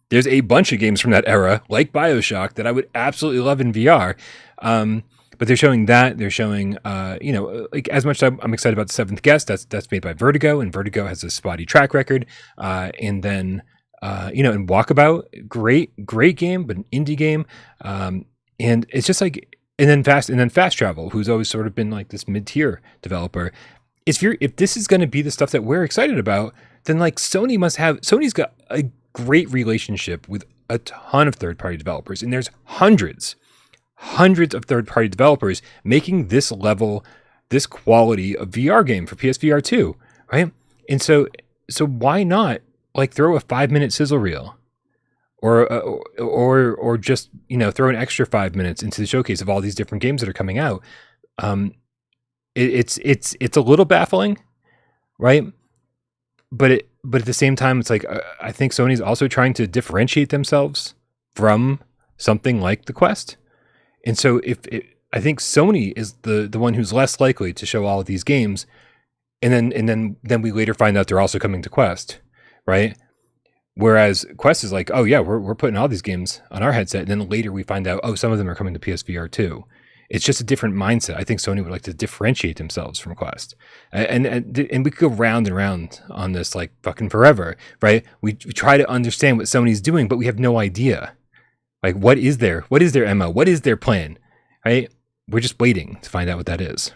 there's a bunch of games from that era, like BioShock, that I would absolutely love in VR. But they're showing that. They're showing, like, as much as I'm excited about The Seventh Guest, that's made by Vertigo, and Vertigo has a spotty track record. And then, and Walkabout, great game, but an indie game. And it's just like, and then Fast Travel, who's always sort of been like this mid-tier developer. If this is going to be the stuff that we're excited about, then like Sony's got a great relationship with a ton of third-party developers, and there's hundreds of third-party developers making this level, this quality of VR game for PSVR 2, right? And so why not like throw a 5-minute sizzle reel, or just throw an extra 5 minutes into the showcase of all these different games that are coming out? It's a little baffling, right? But at the same time, it's like I think Sony's also trying to differentiate themselves from something like the Quest. And so I think Sony is the one who's less likely to show all of these games, and then we later find out they're also coming to Quest, right? Whereas Quest is like, oh yeah, we're putting all these games on our headset, and then later we find out, oh, some of them are coming to PSVR2. It's just a different mindset. I think Sony would like to differentiate themselves from Quest, and we could go round and round on this like fucking forever, right? We try to understand what Sony's doing, but we have no idea. Like, what is their MO? What is their plan? Right? We're just waiting to find out what that is.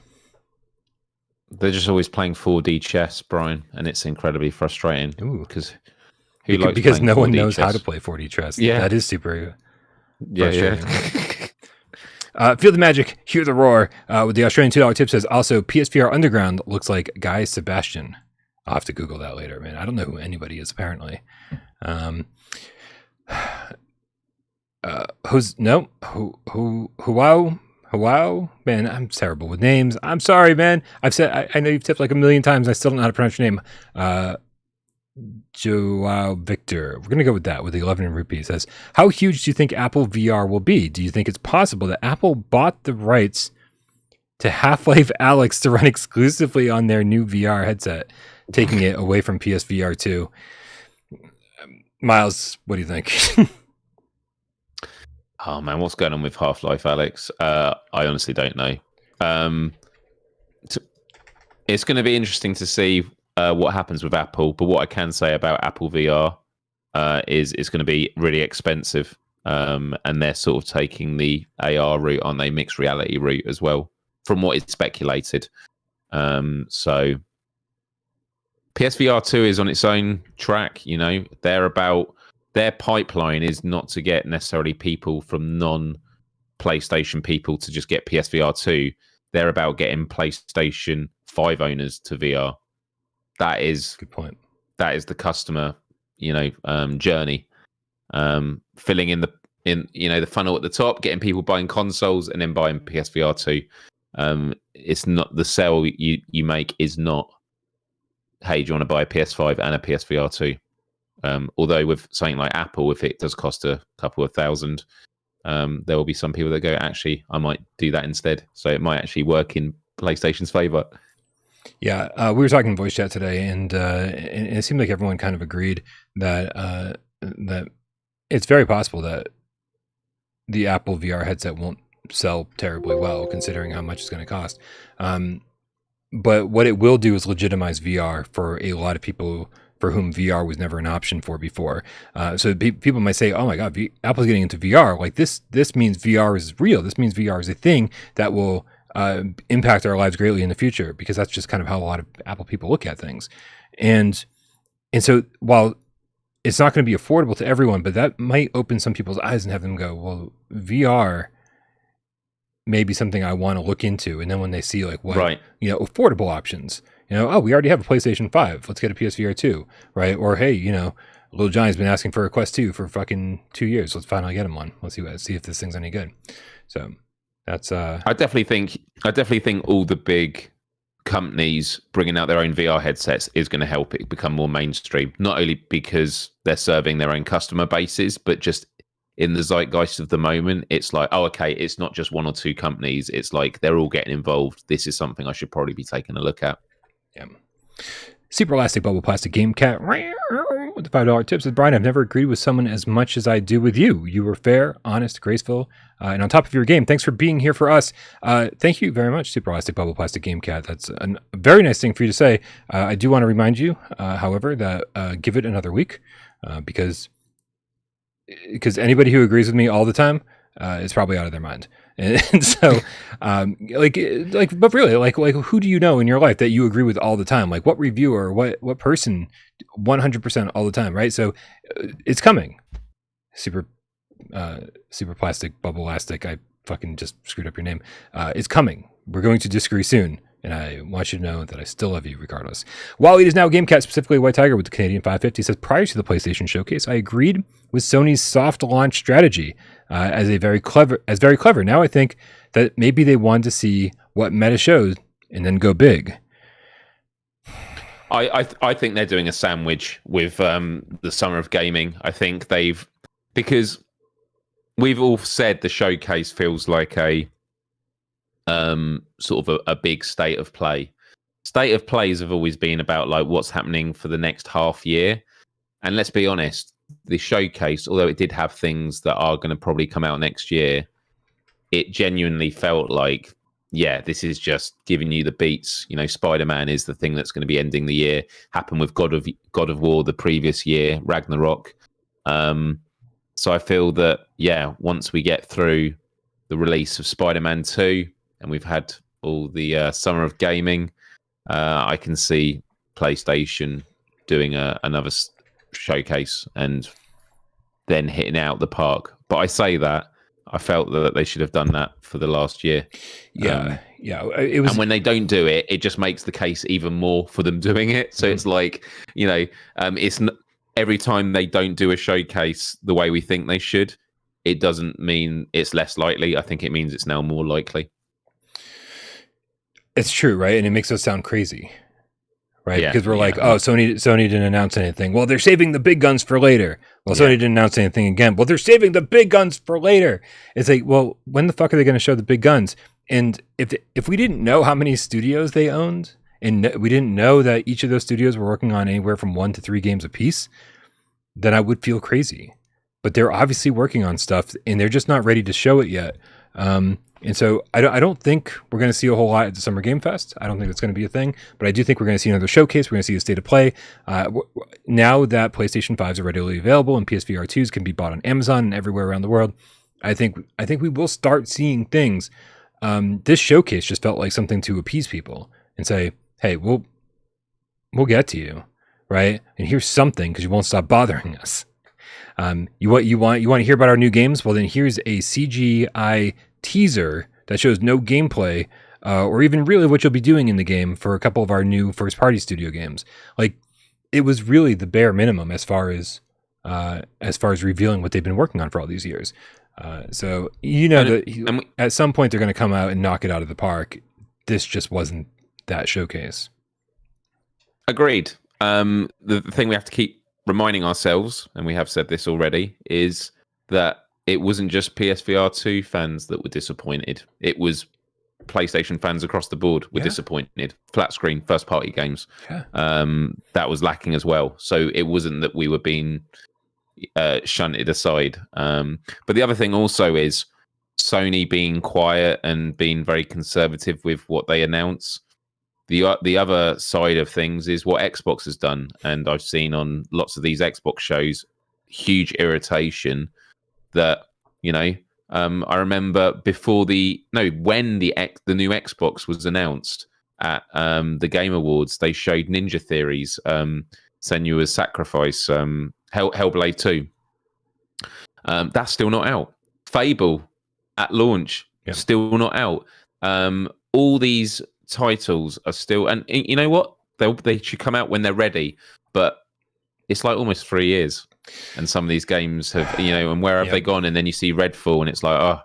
They're just always playing 4D chess, Brian, and it's incredibly frustrating. Because because no one knows how to play 4D chess. Yeah, that is super frustrating. Feel the magic, hear the roar. With the Australian $2 tip says also PSVR Underground looks like Guy Sebastian. I'll have to Google that later, man. I don't know who anybody is apparently. Wow, man, I'm terrible with names. I'm sorry, man. I know you've tipped like a million times. I still don't know how to pronounce your name. Joao Victor. We're going to go with that, with the 11 rupees. Says, how huge do you think Apple VR will be? Do you think it's possible that Apple bought the rights to Half-Life Alyx to run exclusively on their new VR headset, taking it away from PSVR 2? Miles, what do you think? Oh man, what's going on with Half-Life Alyx? I honestly don't know. It's going to be interesting to see what happens with Apple, but what I can say about Apple VR is it's going to be really expensive, and they're sort of taking the AR route, on a mixed reality route as well, from what is speculated. So PSVR 2 is on its own track. You know, their pipeline is not to get necessarily people from non-PlayStation people to just get PSVR 2. They're about getting PlayStation 5 owners to VR. That is good point. That is the customer, journey. Filling in the funnel at the top, getting people buying consoles and then buying PSVR 2. It's not the sell you make is not, hey, do you want to buy a PS5 and a PSVR 2? Although with something like Apple, if it does cost a couple of thousand, there will be some people that go, actually, I might do that instead. So it might actually work in PlayStation's favor. Yeah, we were talking voice chat today, and it seemed like everyone kind of agreed that that it's very possible that the Apple VR headset won't sell terribly well, considering how much it's going to cost. But what it will do is legitimize VR for a lot of people for whom VR was never an option for before. So people might say, "Oh my God, Apple's getting into VR. Like this means VR is real. This means VR is a thing that will." Impact our lives greatly in the future, because that's just kind of how a lot of Apple people look at things. And so while it's not going to be affordable to everyone, but that might open some people's eyes and have them go, well, VR may be something I want to look into. And then when they see like what, affordable options, oh, we already have a PlayStation 5. Let's get a PSVR 2, right? Or, hey, Little Johnny's been asking for a Quest 2 for fucking 2 years. Let's finally get him one. Let's see if this thing's any good. So that's I definitely think all the big companies bringing out their own VR headsets is going to help it become more mainstream, not only because they're serving their own customer bases, but just in the zeitgeist of the moment. It's like, oh, okay, it's not just one or two companies. It's like they're all getting involved. This is something I should probably be taking a look at. Yeah. Super Elastic Bubble Plastic Game Cat with the $5 tip says, Brian, I've never agreed with someone as much as I do with you. You were fair, honest, graceful, and on top of your game. Thanks for being here for us. Thank you very much, Super Elastic Bubble Plastic Game Cat. That's a very nice thing for you to say. I do want to remind you, however, that give it another week, because anybody who agrees with me all the time is probably out of their mind. And so, but really, like, who do you know in your life that you agree with all the time? Like, what reviewer, what person, 100% all the time, right? So, it's coming. Super plastic bubble elastic. I fucking just screwed up your name. It's coming. We're going to disagree soon, and I want you to know that I still love you regardless. While it is now GameCat, specifically White Tiger with the Canadian 550, says, prior to the PlayStation Showcase, I agreed with Sony's soft launch strategy as very clever. Now I think that maybe they wanted to see what Meta shows and then go big. I think they're doing a sandwich with the Summer of Gaming. I think because we've all said the showcase feels like a sort of a big state of play. State of plays have always been about like what's happening for the next half year. And let's be honest, the showcase, although it did have things that are going to probably come out next year, it genuinely felt like, yeah, this is just giving you the beats. You know, Spider-Man is the thing that's going to be ending the year. Happened with God of War the previous year, Ragnarok. So I feel that, yeah, once we get through the release of Spider-Man 2 and we've had all the summer of gaming, I can see PlayStation doing another showcase and then hitting out the park. But I say that I felt that they should have done that for the last year. Yeah. It was, and when they don't do it, it just makes the case even more for them doing it. So it's like, you know, every time they don't do a showcase the way we think they should, it doesn't mean it's less likely. I think it means it's now more likely. It's true, right? And it makes us sound crazy, right? Yeah, because we're like, oh, Sony didn't announce anything. Well, they're saving the big guns for later. Well, Sony didn't announce anything again. Well, they're saving the big guns for later. It's like, well, when the fuck are they going to show the big guns? And if we didn't know how many studios they owned, and we didn't know that each of those studios were working on anywhere from 1 to 3 games apiece, then I would feel crazy. But they're obviously working on stuff, and they're just not ready to show it yet. And so I don't think we're going to see a whole lot at the Summer Game Fest. I don't think that's going to be a thing, but I do think we're going to see another showcase. We're going to see a state of play. Now that PlayStation 5s are readily available and PSVR2s can be bought on Amazon and everywhere around the world, I think we will start seeing things. This showcase just felt like something to appease people and say, hey, we'll get to you, right? And here's something because you won't stop bothering us. You want to hear about our new games? Well, then here's a CGI teaser that shows no gameplay or even really what you'll be doing in the game for a couple of our new first-party studio games. Like, it was really the bare minimum as far as revealing what they've been working on for all these years. So at some point they're going to come out and knock it out of the park. This just wasn't that showcase. Agreed. The thing we have to keep reminding ourselves, and we have said this already, is that it wasn't just PSVR2 fans that were disappointed. It was PlayStation fans across the board were disappointed. Flat screen, first party games. Yeah. That was lacking as well. So it wasn't that we were being shunted aside. But the other thing also is Sony being quiet and being very conservative with what they announce. The other side of things is what Xbox has done. And I've seen on lots of these Xbox shows, huge irritation that, you know, I remember when the new Xbox was announced at the Game Awards, they showed Ninja Theory's Senua's Sacrifice, Hellblade 2. That's still not out. Fable at launch, still not out. All these titles are still, and you know what? They should come out when they're ready, but it's like almost 3 years. And some of these games have, you know, and where have they gone? And then you see Redfall, and it's like,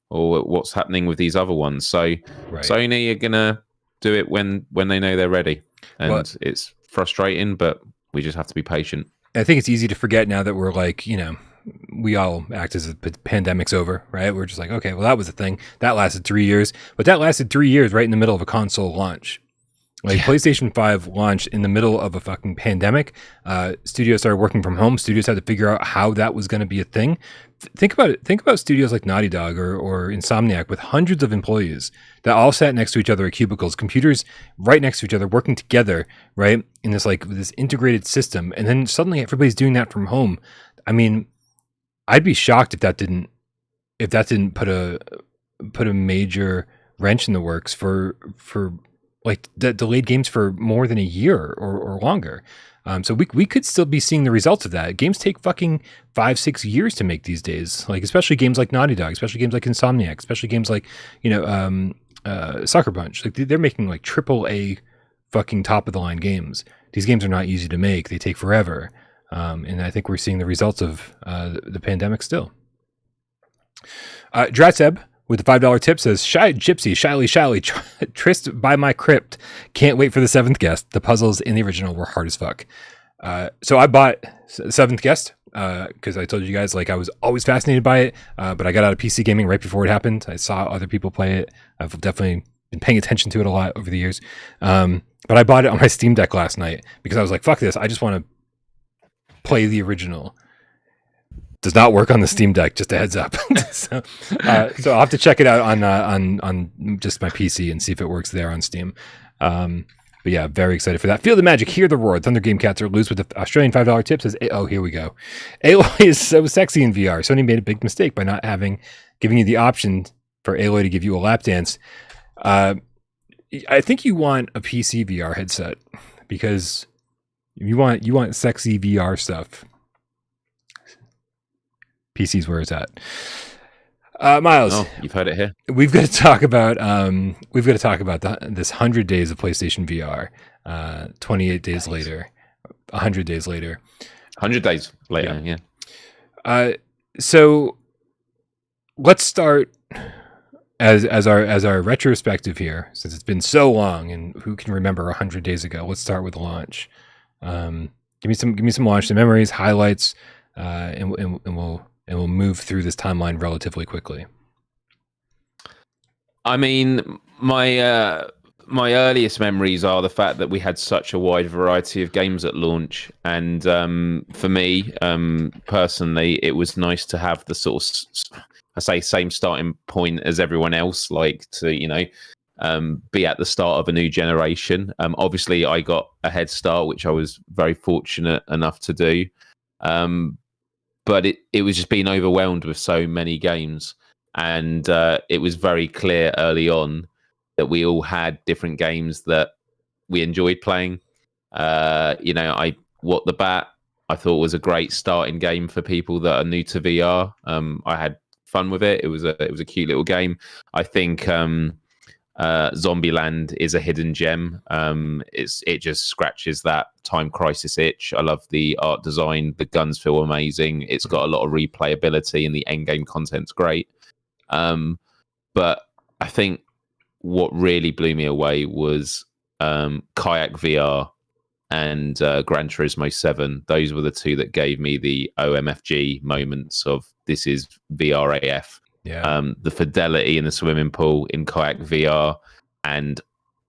what's happening with these other ones? So Sony are gonna do it when they know they're ready, and it's frustrating, but we just have to be patient. I think it's easy to forget now that we're like, you know, we all act as if the pandemic's over, right? We're just like, okay, well, that was a thing that lasted 3 years, but that lasted 3 years right in the middle of a console launch. Like PlayStation 5 launched in the middle of a fucking pandemic. Studios started working from home. Studios had to figure out how that was going to be a thing. Think about it. Think about studios like Naughty Dog or Insomniac with hundreds of employees that all sat next to each other at cubicles, computers right next to each other, working together, right? In this this integrated system. And then suddenly everybody's doing that from home. I mean, I'd be shocked if that didn't put a major wrench in the works for like the delayed games for more than a year or longer. So we could still be seeing the results of that. Games take fucking 5-6 years to make these days. Like, especially games like Naughty Dog, especially games like Insomniac, especially games like, you know, Sucker Punch. Like, they're making like AAA fucking top of the line games. These games are not easy to make. They take forever. And I think we're seeing the results of the pandemic still. Dratseb with the $5 tip says, Shy Gypsy, shyly, tryst by my crypt. Can't wait for the 7th guest. The puzzles in the original were hard as fuck. So I bought 7th guest because I told you guys, like, I was always fascinated by it, but I got out of PC gaming right before it happened. I saw other people play it. I've definitely been paying attention to it a lot over the years. But I bought it on my Steam Deck last night because I was like, fuck this. I just want to play the original. Does not work on the Steam Deck. Just a heads up. So I'll have to check it out on just my PC and see if it works there on Steam. But yeah, very excited for that. Feel the magic, hear the roar. Thunder Game Cats are loose with the Australian $5 tip. Says, oh, here we go. Aloy is so sexy in VR. Sony made a big mistake by not giving you the option for Aloy to give you a lap dance. I think you want a PC VR headset because you want sexy VR stuff. PC's where it's at. Miles, you've heard it here. We've got to talk about this 100 days of PlayStation VR. 28 days later, 100 days later. 100 days later, yeah. So let's start as our retrospective here, since it's been so long, and who can remember 100 days ago? Let's start with the launch. Give me some launch, some memories, highlights, and we'll move through this timeline relatively quickly. I mean, my earliest memories are the fact that we had such a wide variety of games at launch, and for me personally, it was nice to have the sort of same starting point as everyone else, like to be at the start of a new generation. Obviously, I got a head start, which I was very fortunate enough to do. But it was just being overwhelmed with so many games. And it was very clear early on that we all had different games that we enjoyed playing. What the Bat, I thought was a great starting game for people that are new to VR. I had fun with it. It was a cute little game. I think Zombieland is a hidden gem. It just scratches that Time Crisis itch. I love the art design. The guns feel amazing. It's got a lot of replayability, and the endgame content's great. But I think what really blew me away was Kayak VR and Gran Turismo 7. Those were the two that gave me the OMFG moments of this is VR AF. Yeah. The fidelity in the swimming pool in Kayak VR, and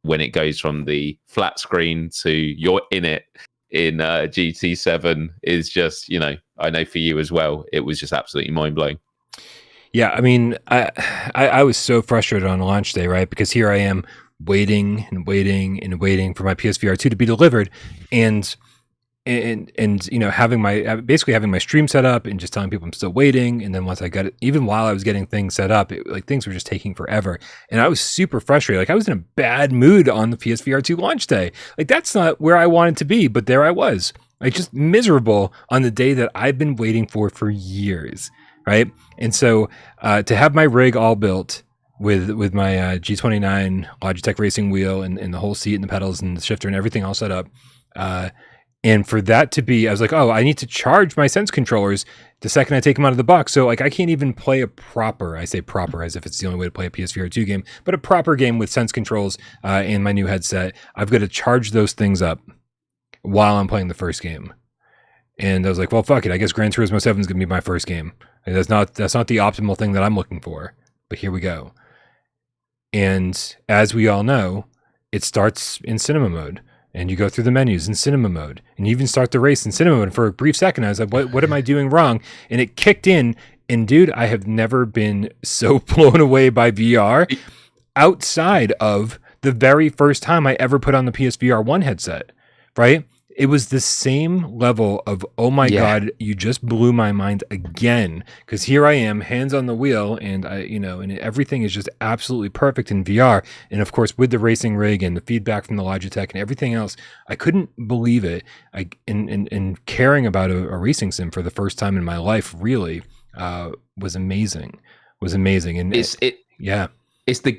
when it goes from the flat screen to you're in it in GT7 is just, I know for you as well, it was just absolutely mind-blowing. Yeah, I mean, I was so frustrated on launch day, right? Because here I am waiting and waiting and waiting for my PSVR2 to be delivered, and having my stream set up and just telling people I'm still waiting. And then once I got it, even while I was getting things set up, things were just taking forever, and I was super frustrated. Like I was in a bad mood on the PSVR2 launch day. Like that's not where I wanted to be, but there I was, like just miserable on the day that I've been waiting for years. Right. And so to have my rig all built with my G29 Logitech racing wheel and the whole seat and the pedals and the shifter and everything all set up. And for that to be, I was like, oh, I need to charge my Sense controllers the second I take them out of the box. So like I can't even play I say proper as if it's the only way to play a PSVR2 game, but a proper game with Sense controls and my new headset. I've got to charge those things up while I'm playing the first game. And I was like, well, fuck it. I guess Gran Turismo 7 is going to be my first game. And that's not the optimal thing that I'm looking for, but here we go. And as we all know, it starts in cinema mode, and you go through the menus in cinema mode, and you even start the race in cinema mode. And for a brief second, I was like, what am I doing wrong? And it kicked in, and dude, I have never been so blown away by VR outside of the very first time I ever put on the PSVR 1 headset, right? It was the same level of, oh my God, you just blew my mind again. Because here I am, hands on the wheel, and and everything is just absolutely perfect in VR. And of course, with the racing rig and the feedback from the Logitech and everything else, I couldn't believe it. And caring about a racing sim for the first time in my life really was amazing. And it's the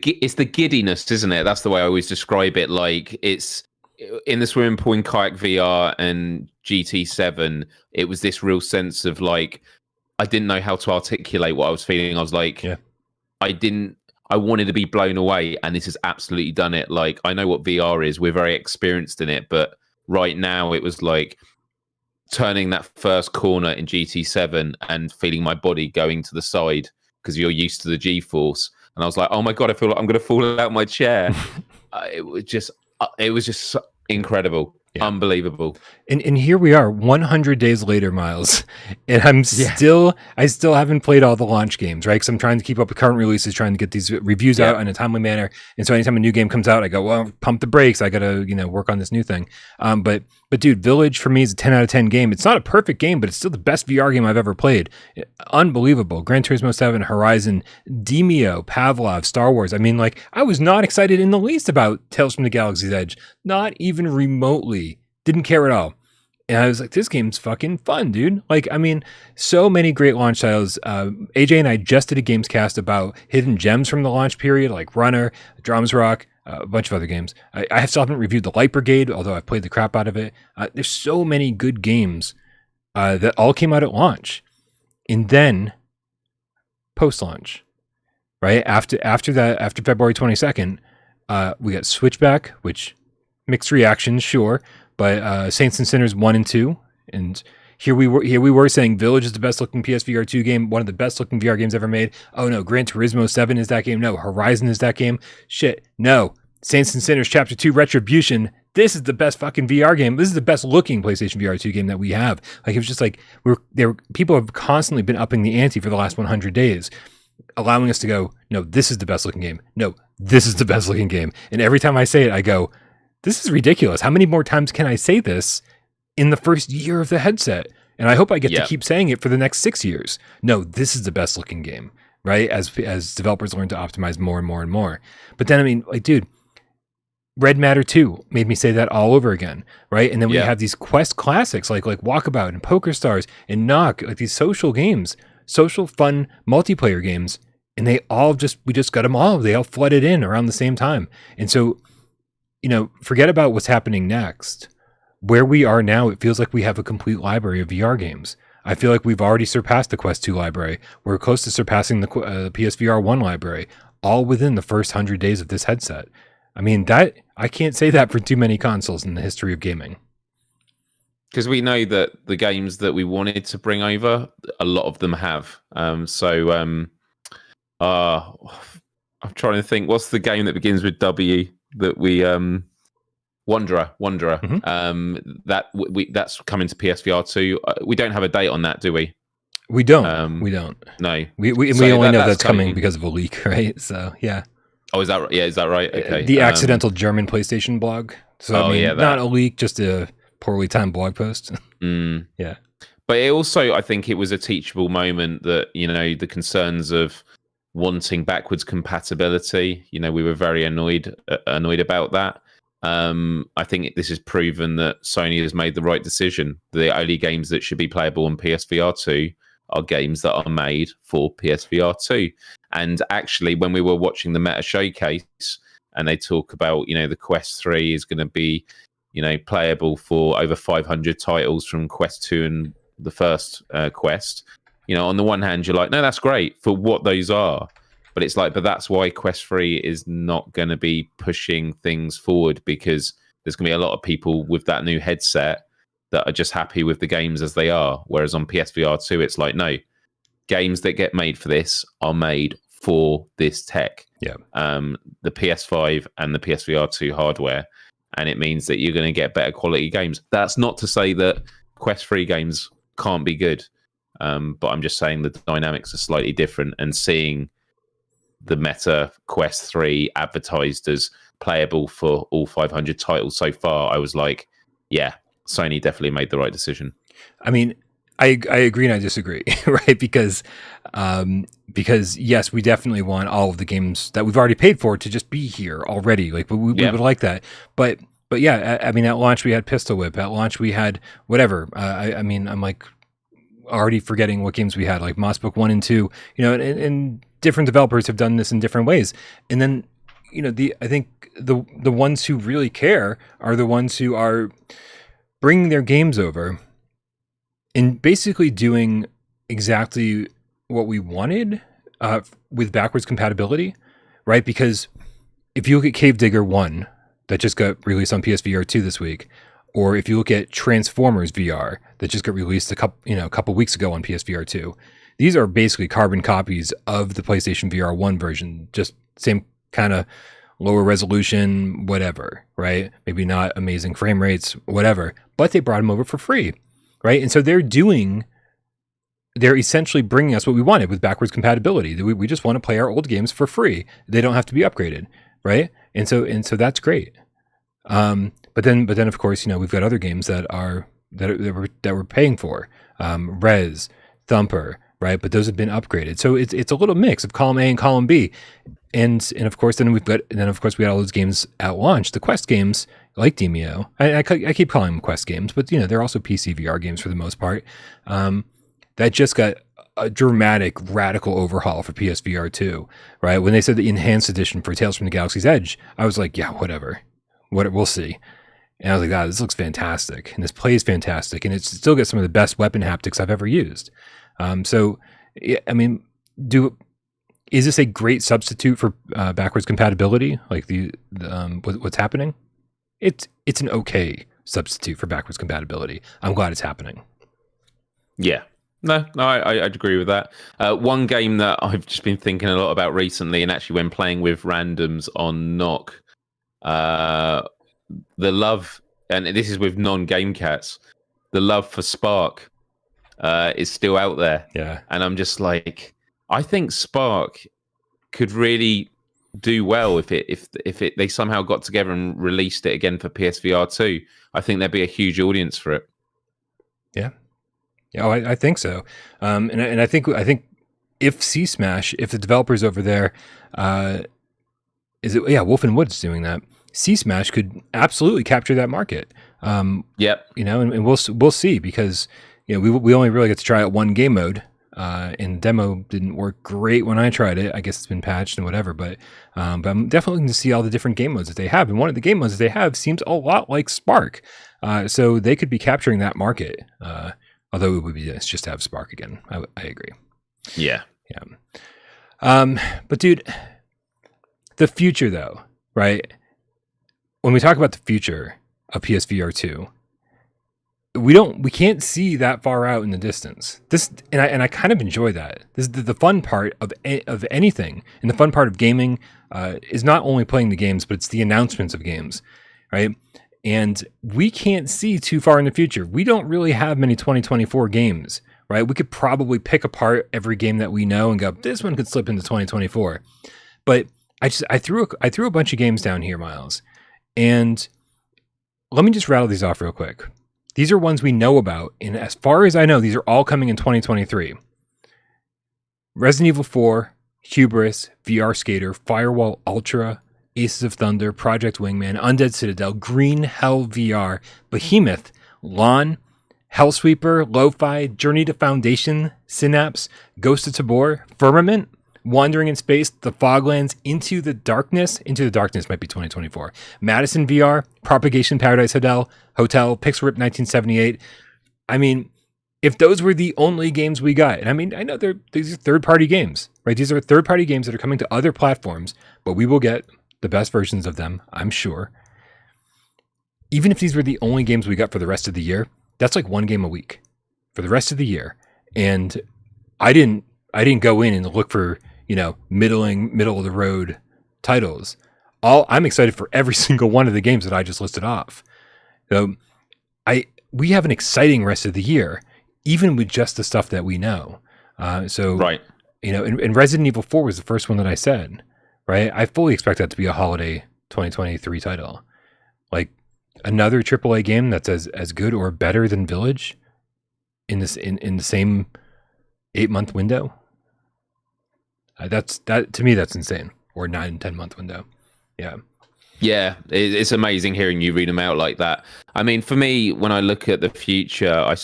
giddiness, isn't it? That's the way I always describe it. Like it's. In the swimming pool in Kayak VR and GT7, it was this real sense of like, I didn't know how to articulate what I was feeling. I was like, I wanted to be blown away, and this has absolutely done it. Like, I know what VR is. We're very experienced in it, but right now it was like turning that first corner in GT7 and feeling my body going to the side because you're used to the G-force. And I was like, oh my God, I feel like I'm going to fall out of my chair. It was just incredible. Yeah. Unbelievable. And here we are 100 days later, Miles, and I still haven't played all the launch games, right? Because I'm trying to keep up with current releases, trying to get these reviews out in a timely manner. And so anytime a new game comes out, I go, well, pump the brakes. I got to, work on this new thing. But dude, Village for me is a 10 out of 10 game. It's not a perfect game, but it's still the best VR game I've ever played. Unbelievable. Gran Turismo 7, Horizon, Demio, Pavlov, Star Wars. I mean, like, I was not excited in the least about Tales from the Galaxy's Edge. Not even remotely. Didn't care at all. And I was like, this game's fucking fun, dude. Like, I mean, so many great launch titles. AJ and I just did a GAMESCAST about hidden gems from the launch period, like Runner, Drums Rock, a bunch of other games. I still haven't reviewed The Light Brigade, although I've played the crap out of it. There's so many good games that all came out at launch. And then, post-launch, right? After February 22nd, we got Switchback, which mixed reactions, sure. But Saints and Sinners 1 and 2, and here we were saying Village is the best looking PSVR2 game, one of the best looking VR games ever made. Oh no, Gran Turismo 7 is that game. No, Horizon is that game. Shit, no. Saints and Sinners Chapter 2 Retribution. This is the best fucking VR game. This is the best looking PlayStation VR2 game that we have. Like, it was just like people have constantly been upping the ante for the last 100 days, allowing us to go, no, this is the best looking game. No, this is the best looking game. And every time I say it, I go, this is ridiculous. How many more times can I say this in the first year of the headset? And I hope I get to keep saying it for the next 6 years. No, this is the best looking game, right? As developers learn to optimize more and more and more. But then, I mean, like, dude, Red Matter 2 made me say that all over again, right? And then we have these Quest classics like Walkabout and Poker Stars and Knock, like these social games, social fun multiplayer games. And we just got them all. They all flooded in around the same time. And so, forget about what's happening next. Where we are now, it feels like we have a complete library of VR games. I feel like we've already surpassed the Quest 2 library. We're close to surpassing the PSVR 1 library, all within the first 100 days of this headset. I mean, I can't say that for too many consoles in the history of gaming. Because we know that the games that we wanted to bring over, a lot of them have. I'm trying to think, what's the game that begins with W? That we Wanderer. Mm-hmm. That's coming to PSVR2. We don't have a date on that, do we? We don't. We don't. No. We only know that's coming because of a leak, right? So yeah. Oh, is that right? Yeah, is that right? Okay. The accidental German PlayStation blog. So not a leak, just a poorly timed blog post. Yeah. But it also, I think it was a teachable moment that, the concerns of wanting backwards compatibility. We were very annoyed about that. I think this has proven that Sony has made the right decision. The only games that should be playable on PSVR2 are games that are made for PSVR2. And actually, when we were watching the Meta Showcase, and they talk about, the Quest 3 is going to be, playable for over 500 titles from Quest 2 and the first Quest. On the one hand, you're like, no, that's great for what those are. But it's like, but that's why Quest 3 is not going to be pushing things forward, because there's going to be a lot of people with that new headset that are just happy with the games as they are. Whereas on PSVR 2, it's like, no, games that get made for this are made for this tech. Yeah. The PS5 and the PSVR 2 hardware. And it means that you're going to get better quality games. That's not to say that Quest 3 games can't be good. But I'm just saying the dynamics are slightly different, and seeing the Meta Quest 3 advertised as playable for all 500 titles so far, I was like, yeah, Sony definitely made the right decision. I mean, I agree and I disagree, right? Because yes, we definitely want all of the games that we've already paid for to just be here already. Like we would like that, but yeah, I mean, at launch we had Pistol Whip. At launch we had whatever. I mean, I'm like already forgetting what games we had, like Mossbook 1 and 2. And different developers have done this in different ways. And then I think the ones who really care are the ones who are bringing their games over and basically doing exactly what we wanted with backwards compatibility, right? Because if you look at Cave Digger 1 that just got released on PSVR 2 this week, or if you look at Transformers VR that just got released a couple weeks ago on PSVR 2, these are basically carbon copies of the PlayStation VR 1 version, just same kind of lower resolution, whatever, right? Maybe not amazing frame rates, whatever, but they brought them over for free, right? And so they're essentially bringing us what we wanted with backwards compatibility. We just want to play our old games for free. They don't have to be upgraded, right? And so that's great. But then of course, we've got other games that we're paying for, Res, Thumper, right? But those have been upgraded. So it's a little mix of column A and column B. And of course, we had all those games at launch, the Quest games like Demio. I keep calling them Quest games, but they're also PC VR games for the most part. That just got a dramatic, radical overhaul for PSVR2, right? When they said the enhanced edition for Tales from the Galaxy's Edge, I was like, yeah, whatever. We'll see. And I was like, God, this looks fantastic. And this plays fantastic. And it still gets some of the best weapon haptics I've ever used. So, I mean, is this a great substitute for backwards compatibility? Like what's happening? It's an okay substitute for backwards compatibility. I'm glad it's happening. Yeah. No, I'd agree with that. One game that I've just been thinking a lot about recently, and actually when playing with randoms on Knock, the love, and this is with non-game cats, the love for Spark is still out there. Yeah. And I'm just like, I think Spark could really do well if they somehow got together and released it again for PSVR 2. I think there'd be a huge audience for it. Yeah. Oh, I think so. And I think if C-Smash, if the developers over there, Wolf and Woods doing that, C-Smash could absolutely capture that market. Yep. And we'll see, because we only really get to try out one game mode, and the demo didn't work great when I tried it. I guess it's been patched and whatever, but I'm definitely looking to see all the different game modes that they have. And one of the game modes that they have seems a lot like Spark, so they could be capturing that market. Although it would be nice just to have Spark again. I agree. Yeah. But dude, the future though, right? When we talk about the future of PSVR 2, we can't see that far out in the distance. And I kind of enjoy that. This is the fun part of anything, and the fun part of gaming is not only playing the games, but it's the announcements of games, right? And we can't see too far in the future. We don't really have many 2024 games, right? We could probably pick apart every game that we know and go, this one could slip into 2024. But I threw a bunch of games down here, Myles. And let me just rattle these off real quick. These are ones we know about. And as far as I know, these are all coming in 2023. Resident Evil 4, Hubris, VR Skater, Firewall Ultra, Aces of Thunder, Project Wingman, Undead Citadel, Green Hell VR, Behemoth, Lawn, Hellsweeper, Lo-Fi, Journey to Foundation, Synapse, Ghost of Tabor, Firmament, Wandering in Space, The Foglands, Into the Darkness might be 2024, Madison VR, Propagation Paradise Hotel, Pixel Rip 1978. I mean, if those were the only games we got, and I mean, I know these are third-party games, right? These are third-party games that are coming to other platforms, but we will get the best versions of them, I'm sure. Even if these were the only games we got for the rest of the year, that's like one game a week for the rest of the year. And I didn't go in and look for, middle of the road titles. I'm excited for every single one of the games that I just listed off. So we have an exciting rest of the year, even with just the stuff that we know. Right. And Resident Evil 4 was the first one that I said. Right, I fully expect that to be a holiday 2023 title, like another AAA game that's as good or better than Village in the same 8-month window. That to me, that's insane. Or 9-10 month window. Yeah, it's amazing hearing you read them out like that. I mean, for me, when I look at the future, I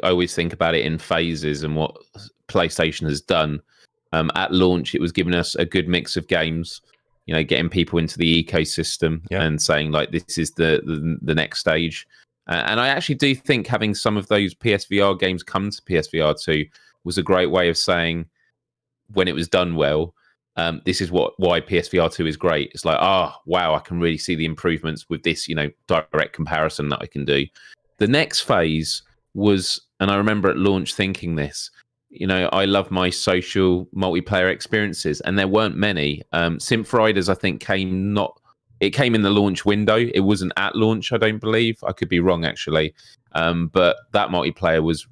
always think about it in phases and what PlayStation has done. At launch, it was giving us a good mix of games, getting people into the ecosystem and saying like this is the next stage. And I actually do think having some of those PSVR games come to PSVR 2 was a great way of saying, when it was done well, this is why PSVR 2 is great. It's like, wow, I can really see the improvements with this, direct comparison that I can do. The next phase was, and I remember at launch thinking this, I love my social multiplayer experiences, and there weren't many. Synth Riders, I think, came in the launch window. It wasn't at launch, I don't believe. I could be wrong, actually. But that multiplayer was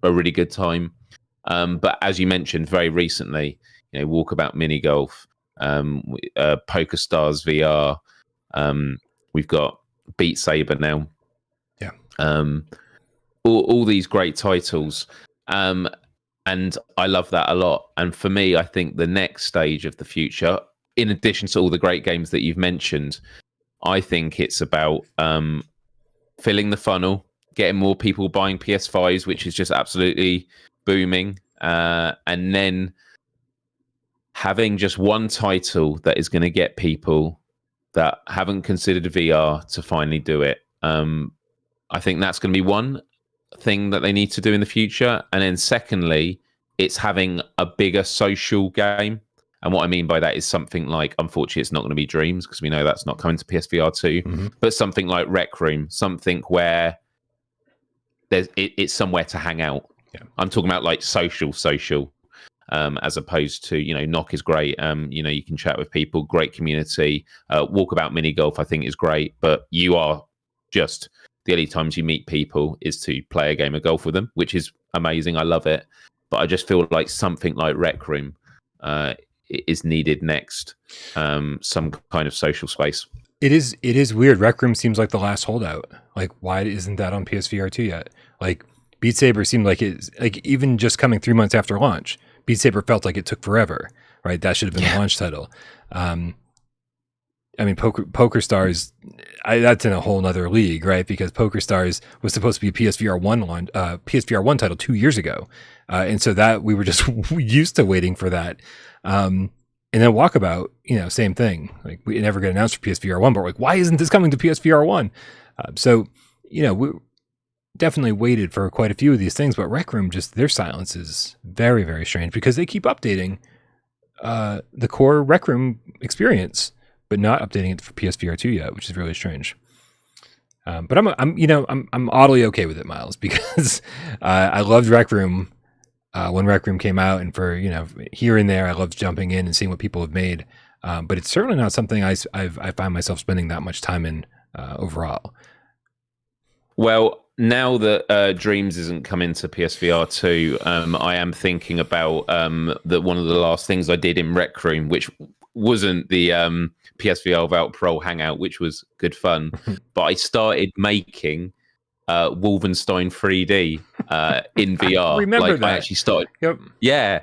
a really good time. But as you mentioned, very recently, Walkabout Mini Golf, Poker Stars VR. We've got Beat Saber now. Yeah. All these great titles. And I love that a lot. And for me, I think the next stage of the future, in addition to all the great games that you've mentioned, I think it's about filling the funnel, getting more people buying PS5s, which is just absolutely booming, and then having just one title that is going to get people that haven't considered VR to finally do it. I think that's going to be one thing that they need to do in the future. And then secondly, it's having a bigger social game. And what I mean by that is something like, unfortunately, it's not going to be Dreams, because we know that's not coming to PSVR2, but something like Rec Room, something where it's somewhere to hang out. Yeah. I'm talking about like social, as opposed to, Knock is great. You can chat with people, great community. Walkabout Mini Golf, I think, is great, but you are just, the only times you meet people is to play a game of golf with them, which is amazing. I love it. But I just feel like something like Rec Room is needed next. Some kind of social space. It is weird. Rec Room seems like the last holdout. Like, why isn't that on PSVR2 yet? Like, Beat Saber seemed like it's like, even just coming 3 months after launch, Beat Saber felt like it took forever, right? That should have been a launch title. I mean, Poker Stars, that's in a whole nother league, right? Because Poker Stars was supposed to be a PSVR1 title 2 years ago. And so that we were just used to waiting for that. And then Walkabout, same thing. Like, we never got announced for PSVR1, but we're like, why isn't this coming to PSVR1? We definitely waited for quite a few of these things, but Rec Room, just their silence is very, very strange, because they keep updating the core Rec Room experience, but not updating it for PSVR2 yet, which is really strange. But I'm oddly okay with it, Myles, because I loved Rec Room when Rec Room came out, and for here and there, I loved jumping in and seeing what people have made. But it's certainly not something I find myself spending that much time in overall. Well, now that Dreams isn't coming to PSVR 2, I am thinking about that one of the last things I did in Rec Room, which wasn't the PSVR without Parole hangout, which was good fun, but I started making Wolfenstein 3D in VR. Remember that? I actually started. Yep. Yeah.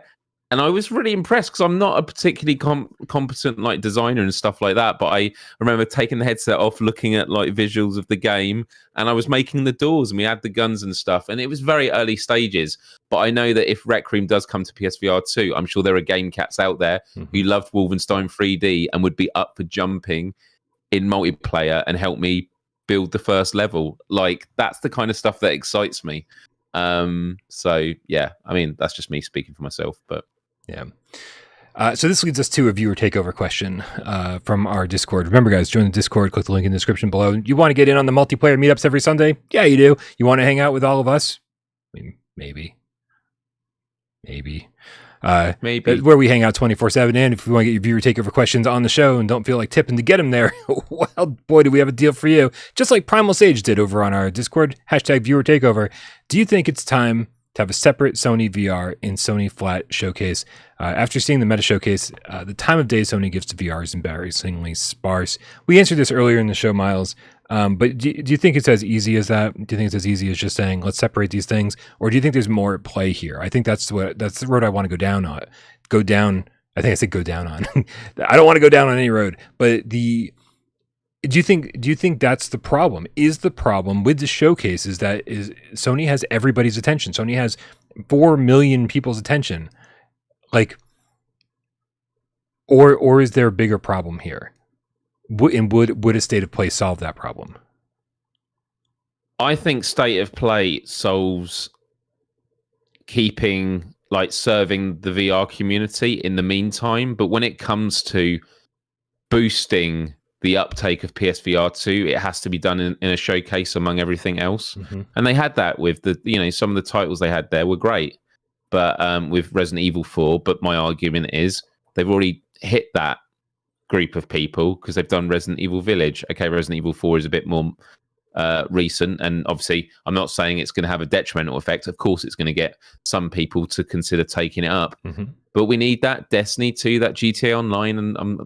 And I was really impressed, because I'm not a particularly competent designer and stuff like that. But I remember taking the headset off, looking at visuals of the game, and I was making the doors, and we had the guns and stuff. And it was very early stages. But I know that if Rec Room does come to PSVR 2, I'm sure there are game cats out there who loved Wolfenstein 3D and would be up for jumping in multiplayer and help me build the first level. That's the kind of stuff that excites me. So yeah, I mean, that's just me speaking for myself, but. Yeah. So this leads us to a viewer takeover question from our Discord. Remember, guys, join the Discord. Click the link in the description below. You want to get in on the multiplayer meetups every Sunday? Yeah, you do. You want to hang out with all of us? I mean, maybe. Maybe. Where we hang out 24/7. And if you want to get your viewer takeover questions on the show and don't feel like tipping to get them there, well, boy, do we have a deal for you. Just like Primal Sage did over on our Discord. #viewer takeover. Do you think it's time to have a separate Sony VR and Sony Flat showcase? After seeing the Meta showcase, the time of day Sony gives to VR is embarrassingly sparse. We answered this earlier in the show, Myles, but do you think it's as easy as that? Do you think it's as easy as just saying, let's separate these things? Or do you think there's more at play here? I think that's the road I want to go down on. I think I said go down on. I don't want to go down on any road, but do you think that's the problem? Is the problem with the showcases that Sony has everybody's attention? Sony has 4 million people's attention. Or is there a bigger problem here? And would a state of play solve that problem? I think state of play solves keeping serving the VR community in the meantime. But when it comes to boosting the uptake of PSVR 2, it has to be done in a showcase among everything else. And they had that with some of the titles they had there were great. but with Resident Evil 4. But my argument is they've already hit that group of people because they've done Resident Evil Village. Okay, Resident Evil 4 is a bit more recent, and obviously I'm not saying it's going to have a detrimental effect. Of course it's going to get some people to consider taking it up, but we need that Destiny 2, that GTA Online, and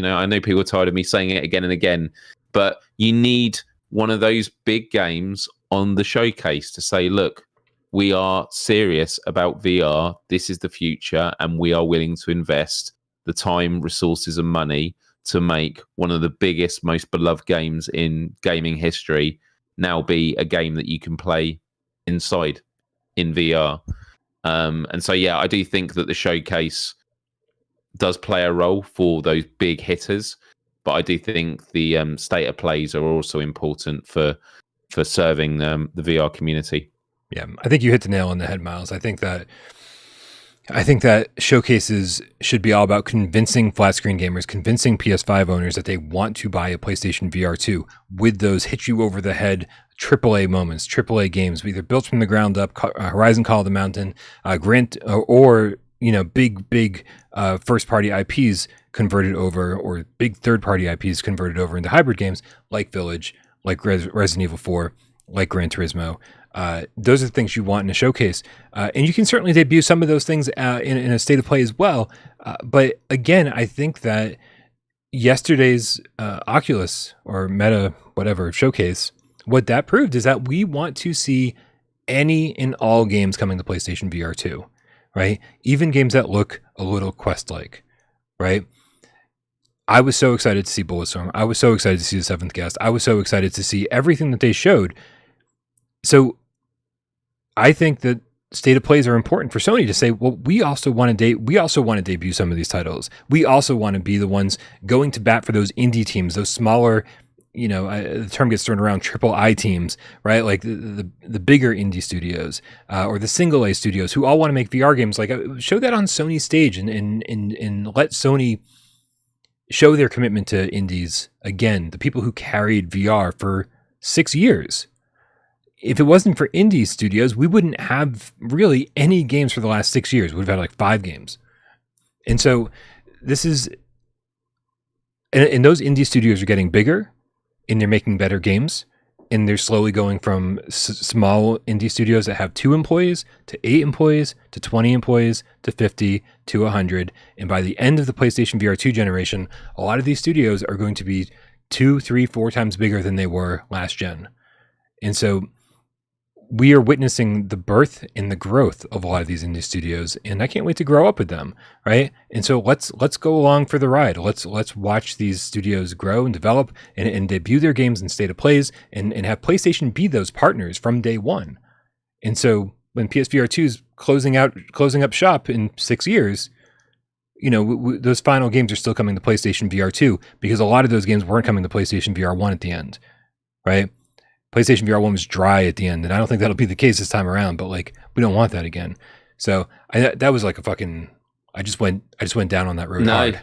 I know people are tired of me saying it again and again, but you need one of those big games on the showcase to say, look, we are serious about VR, this is the future, and we are willing to invest the time, resources and money to make one of the biggest, most beloved games in gaming history now be a game that you can play inside in VR. And so, yeah, I do think that the showcase does play a role for those big hitters, but I do think the state of plays are also important for serving the VR community. Yeah, I think you hit the nail on the head, Myles. I think that showcases should be all about convincing flat screen gamers, convincing PS5 owners that they want to buy a PlayStation VR2 with those hit you over the head AAA moments, AAA games, either built from the ground up, Horizon Call of the Mountain, Grant, or big first party IPs converted over, or big third party IPs converted over into hybrid games like Village, like Resident Evil 4, like Gran Turismo. Those are the things you want in a showcase. And you can certainly debut some of those things in a state of play as well. But again, I think that yesterday's Oculus or Meta, whatever, showcase, what that proved is that we want to see any and all games coming to PlayStation VR 2, right? Even games that look a little Quest-like, right? I was so excited to see Bulletstorm. I was so excited to see the Seventh Guest. I was so excited to see everything that they showed. So I think that state of plays are important for Sony to say, well, we also want to debut some of these titles. We also want to be the ones going to bat for those indie teams, those smaller, the term gets thrown around, triple I teams, right? Like the bigger indie studios or the single A studios who all want to make VR games. Like show that on Sony's stage and let Sony show their commitment to indies again. The people who carried VR for 6 years. If it wasn't for indie studios, we wouldn't have really any games for the last 6 years. We've had like 5 games. And so this is, and those indie studios are getting bigger and they're making better games. And they're slowly going from small indie studios that have 2 employees to 8 employees to 20 employees to 50 to 100. And by the end of the PlayStation VR2 generation, a lot of these studios are going to be 2, 3, 4 times bigger than they were last gen. And so we are witnessing the birth and the growth of a lot of these indie studios, and I can't wait to grow up with them, right? And so let's go along for the ride. Let's watch these studios grow and develop and debut their games in state of plays and have PlayStation be those partners from day one. And so when PSVR 2 is closing up shop in 6 years, those final games are still coming to PlayStation VR 2 because a lot of those games weren't coming to PlayStation VR 1 at the end, right? PlayStation VR 1 was dry at the end, and I don't think that'll be the case this time around, but like we don't want that again. So that was like I just went down on that road hard.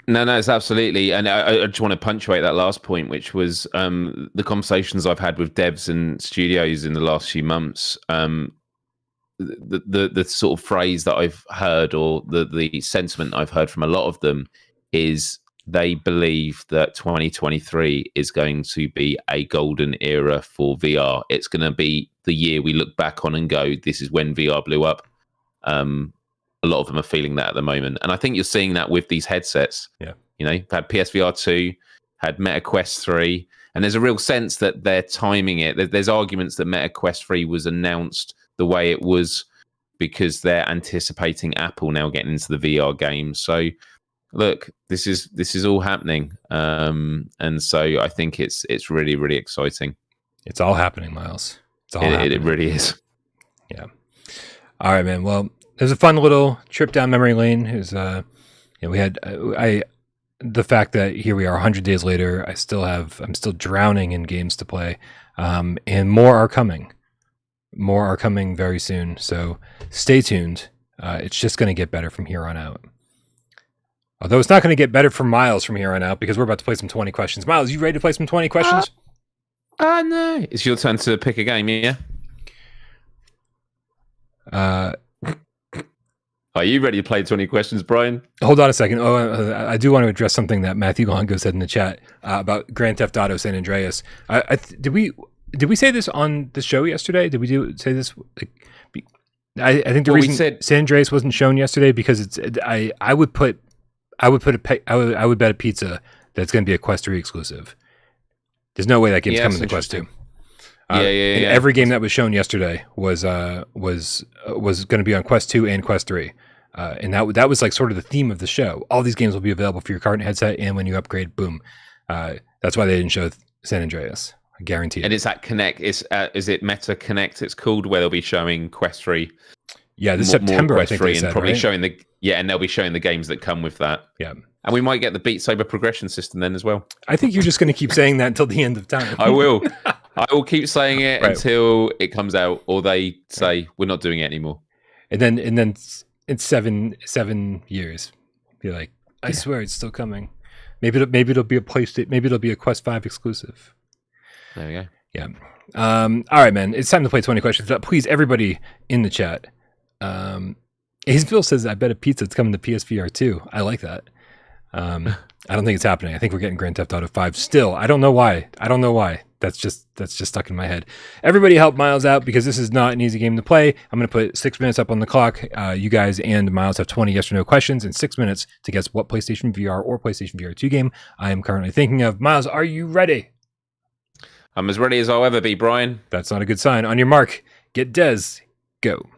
No, it's absolutely. And I just want to punctuate that last point, which was the conversations I've had with devs and studios in the last few months. The sort of phrase that I've heard, or the sentiment I've heard from a lot of them, is they believe that 2023 is going to be a golden era for VR. It's going to be the year we look back on and go, this is when VR blew up. A lot of them are feeling that at the moment. And I think you're seeing that with these headsets. Yeah. You've had PSVR 2, had Meta Quest 3, and there's a real sense that they're timing it. There's arguments that Meta Quest 3 was announced the way it was because they're anticipating Apple now getting into the VR game. So look, this is all happening, and so I think it's really, really exciting. It's all happening, Myles. It's all happening. It really is. Yeah. All right, man. Well, it was a fun little trip down memory lane. It was, we had the fact that here we are 100 days later. I'm still drowning in games to play, and more are coming. More are coming very soon. So stay tuned. It's just going to get better from here on out. Although it's not going to get better for Myles from here on out because we're about to play some 20 questions. Myles, you ready to play some 20 questions? No. It's your turn to pick a game, yeah? Are you ready to play 20 questions, Brian? Hold on a second. I do want to address something that Matthew Longo said in the chat about Grand Theft Auto San Andreas. Did we say this on the show yesterday? Did we say this? I think the reason San Andreas wasn't shown yesterday because I would bet a pizza that it's going to be a Quest 3 exclusive. There's no way that game's coming to Quest 2. Every game that was shown yesterday was going to be on Quest 2 and Quest 3. And that was like sort of the theme of the show. All these games will be available for your current headset, and when you upgrade, boom. That's why they didn't show San Andreas. I guarantee it. And it's at Connect. Is it Meta Connect? It's called, where they'll be showing Quest 3. Yeah, this September, Quest I think 3, they said, and probably right? showing and they'll be showing the games that come with that. Yeah. And we might get the Beat Saber progression system then as well. I think you're just going to keep saying that until the end of time. I will. I will keep saying it until it comes out, or they say we're not doing it anymore. And then in 7 years, you're like, I swear it's still coming. Maybe it'll be a PlayStation. Maybe it'll be a Quest 5 exclusive. There we go. Yeah. All right, man. It's time to play 20 questions. Please, everybody in the chat. Hayesville says, "I bet a pizza it's coming to PSVR 2." I like that. I don't think it's happening. I think we're getting Grand Theft Auto 5 still. I don't know why. That's just stuck in my head. Everybody help Myles out because this is not an easy game to play. I'm going to put 6 minutes up on the clock. You guys and Myles have 20 yes or no questions and 6 minutes to guess what PlayStation VR or PlayStation VR2 game I am currently thinking of. Myles, are you ready? I'm as ready as I'll ever be, Brian. That's not a good sign. On your mark, get Des, go.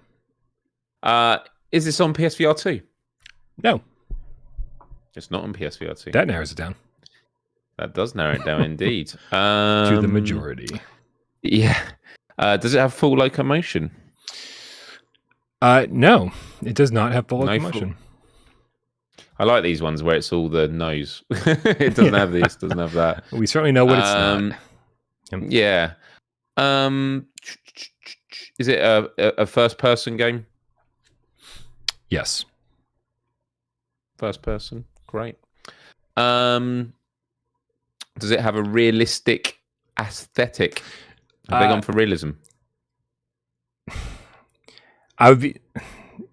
Is this on PSVR 2? No. It's not on PSVR 2. That narrows it down. That does narrow it down indeed. To the majority. Yeah. Does it have full locomotion? No, it does not have full locomotion. I like these ones where it's all the nose. It doesn't have this, doesn't have that. We certainly know what it's not. Yeah. Is it a first-person game? Yes. First person. Great. Does it have a realistic aesthetic? Have they gone for realism? The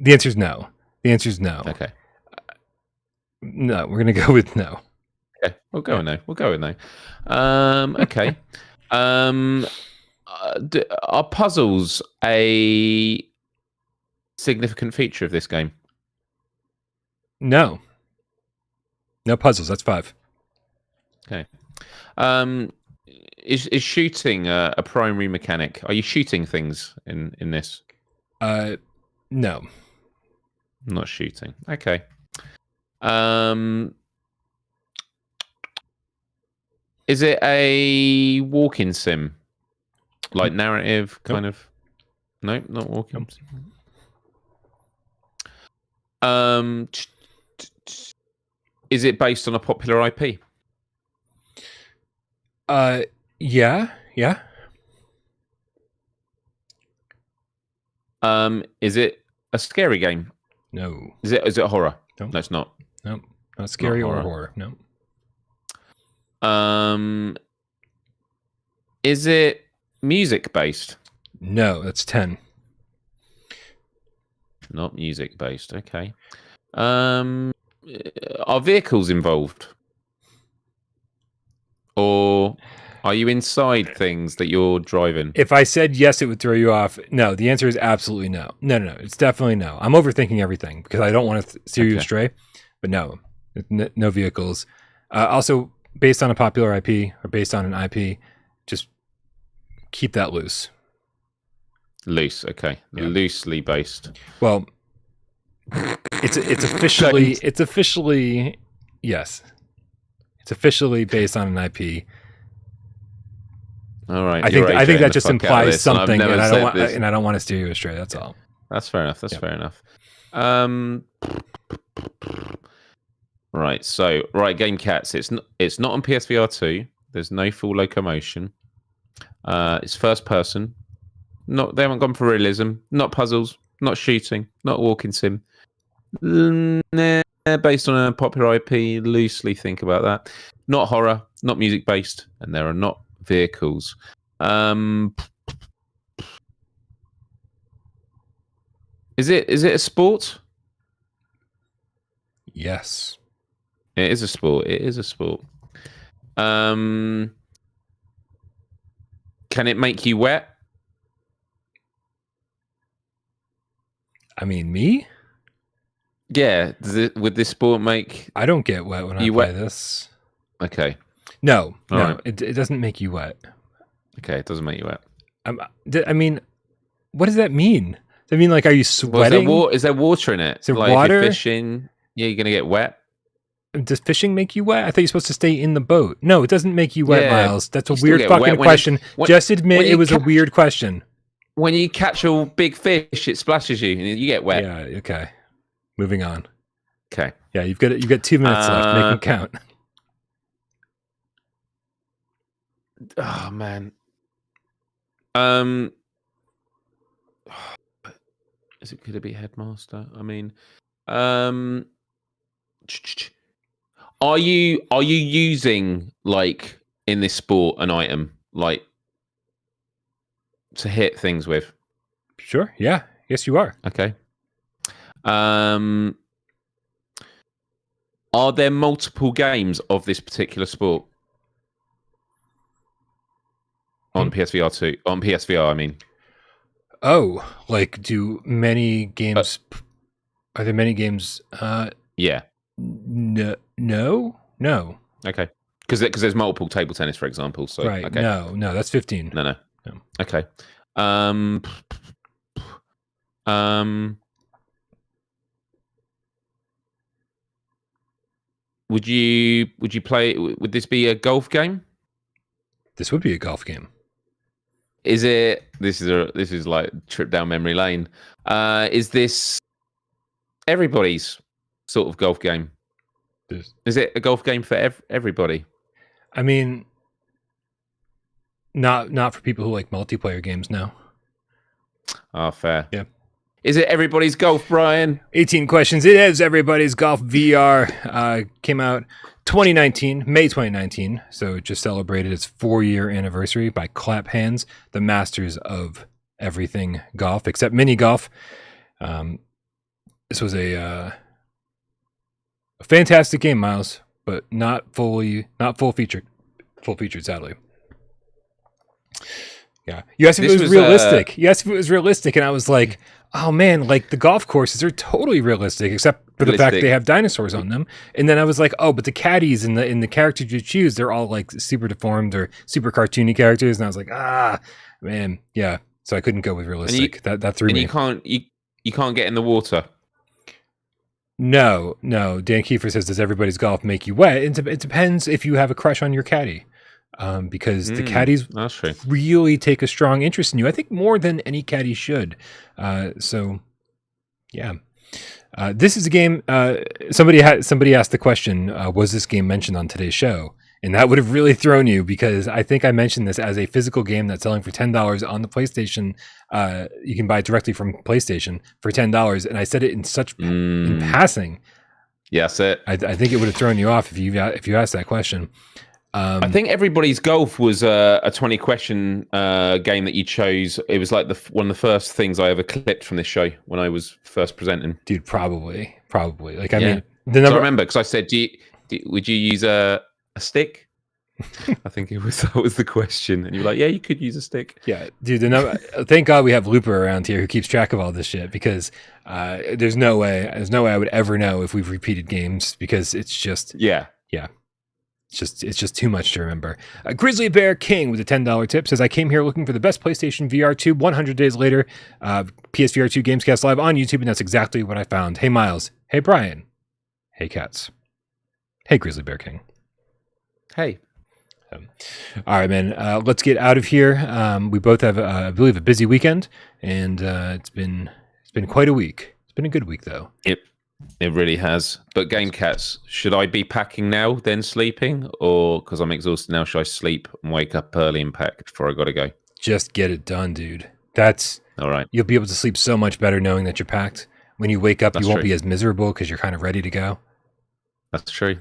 answer is no. The answer is no. Okay. No, we're gonna go with no. Okay, we'll go with no. Okay. Are puzzles a significant feature of this game? No. No puzzles. That's 5. Okay. Is shooting a primary mechanic? Are you shooting things in this? No. Not shooting. Okay. Is it a walking sim? Like narrative kind of? No, not walking sim. Is it based on a popular IP? Yeah. Is it a scary game? No. Is it horror? Nope. No, it's not. Nope. Not scary Not or horror. No. Is it music based? No, that's 10. Not music based. Okay. Are vehicles involved? Or are you inside things that you're driving? If I said yes, it would throw you off. No, the answer is absolutely no. No. It's definitely no. I'm overthinking everything because I don't want to steer you astray. But no vehicles. Also, based on a popular IP or based on an IP, just keep that loose. Loose, okay. Yeah. Loosely based. Well, it's officially yes. It's officially based on an IP. All right. I think that just implies something, and I don't want to steer you astray. That's all. That's fair enough. Fair enough. Right. So, GameCats. It's not on PSVR 2. There's no full locomotion. It's first person. They haven't gone for realism. Not puzzles. Not shooting. Not walking sim. Based on a popular IP. Loosely think about that. Not horror. Not music based. And there are not vehicles. Is it a sport? Yes. It is a sport. It is a sport. Can it make you wet? I mean, me? Yeah. Would this sport make I don't get wet when I play this. Okay. No, All right. it doesn't make you wet. Okay, it doesn't make you wet. I mean, what does that mean? Does that mean, like, are you sweating? Is there water in it? Is there like water? If you're fishing, yeah, you're going to get wet. Does fishing make you wet? I thought you're supposed to stay in the boat. No, it doesn't make you wet, Miles. That's a weird fucking question. Just admit it was a weird question. When you catch a big fish, it splashes you and you get wet. Yeah, okay. Moving on. Okay. Yeah, you've got 2 minutes left. Make them count. Oh man. Could it be headmaster? I mean, are you using, like, in this sport, an item like to hit things with? Sure. Yeah. Yes, you are. Okay. Are there multiple games of this particular sport on PSVR2? On PSVR, I mean. Oh, like, do many games? Are there many games? Yeah. No. Okay. Because there's multiple table tennis, for example. So right. Okay. No, that's 15. No. Okay. Would you play? Would this be a golf game? This would be a golf game. Is it? This is like trip down memory lane. Is this everybody's sort of golf game? Is it a golf game for everybody? I mean, not for people who like multiplayer games. No. Oh, fair. Yeah. Is it everybody's golf, Brian? 18 questions. It is everybody's golf. VR came out May 2019. So it just celebrated its 4-year anniversary by clap hands, the masters of everything golf, except mini golf. This was a fantastic game, Miles, but not full featured, sadly. Yeah. You asked if it was realistic. You asked if it was realistic, and I was like, oh man, like the golf courses are totally realistic, except for the fact they have dinosaurs on them. And then I was like, oh, but the caddies and the characters you choose, they're all like super deformed or super cartoony characters. And I was like, man, yeah. So I couldn't go with realistic. That threw me. You can't get in the water. No. Dan Kiefer says, does everybody's golf make you wet? It depends if you have a crush on your caddy. Because the caddies really take a strong interest in you. I think more than any caddy should. So, yeah. This is a game. Somebody asked the question: was this game mentioned on today's show? And that would have really thrown you, because I think I mentioned this as a physical game that's selling for $10 on the PlayStation. You can buy it directly from PlayStation for $10, and I said it in in passing. Yes, it. I think it would have thrown you off if you asked that question. I think everybody's golf was a 20-question game that you chose. It was like one of the first things I ever clipped from this show when I was first presenting. Dude, probably. Like, I mean, the number. I remember, because I said, would you use a stick? I think that was the question, and you were like, yeah, you could use a stick. Yeah, dude. The number. Thank God we have Looper around here who keeps track of all this shit, because there's no way I would ever know if we've repeated games, because it's just yeah. It's just too much to remember. Grizzly Bear King with a $10 tip says, I came here looking for the best PlayStation VR2 100 days later. PSVR2 GAMESCAST live on YouTube, and that's exactly what I found. Hey, Miles. Hey, Brian. Hey, Cats. Hey, Grizzly Bear King. Hey. All right, man. Let's get out of here. We both have, I believe, a busy weekend, and it's been quite a week. It's been a good week, though. It really has. But Game Cats, should I be packing now, then sleeping? Or, because I'm exhausted now, should I sleep and wake up early and pack before I got to go? Just get it done, dude. That's all right. You'll be able to sleep so much better knowing that you're packed. When you wake up, you won't be as miserable because you're kind of ready to go. That's true.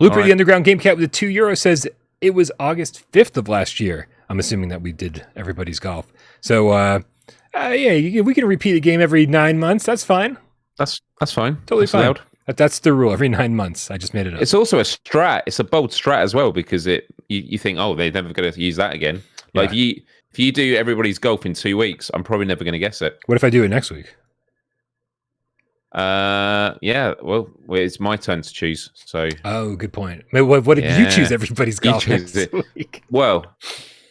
Looper, the Underground Game Cat with the €2 says it was August 5th of last year. I'm assuming that we did everybody's golf. So, yeah, we can repeat a game every 9 months. That's fine. That's fine. Totally fine. Allowed. That's the rule. Every 9 months, I just made it up. It's also a strat. It's a bold strat as well because you think, oh, they're never going to use that again. Like if you do everybody's golf in 2 weeks, I'm probably never going to guess it. What if I do it next week? Yeah. Well, it's my turn to choose. So. Oh, good point. What if you choose everybody's golf next week? Well,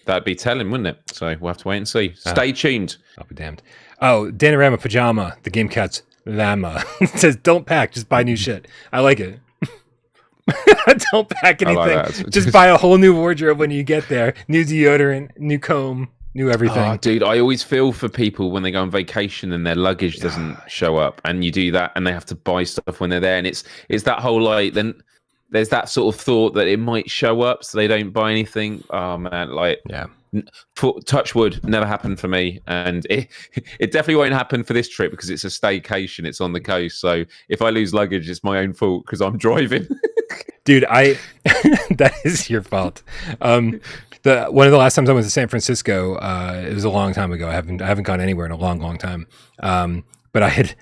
that'd be telling, wouldn't it? So we'll have to wait and see. Stay tuned. I'll be damned. Oh, Danarama Pajama, the Game Cat's llama. It says, don't pack, just buy new shit. I like it. Don't pack anything. Like just buy a whole new wardrobe when you get there. New deodorant, new comb, new everything. Oh, dude, I always feel for people when they go on vacation and their luggage doesn't show up, and you do that, and they have to buy stuff when they're there, and it's that whole like then there's that sort of thought that it might show up, so they don't buy anything. Oh man, like touch wood, never happened for me, and it definitely won't happen for this trip because it's a staycation. It's on the coast, so if I lose luggage, it's my own fault because I'm driving. Dude, that is your fault. One of the last times I went to San Francisco, it was a long time ago. I haven't gone anywhere in a long time. But I had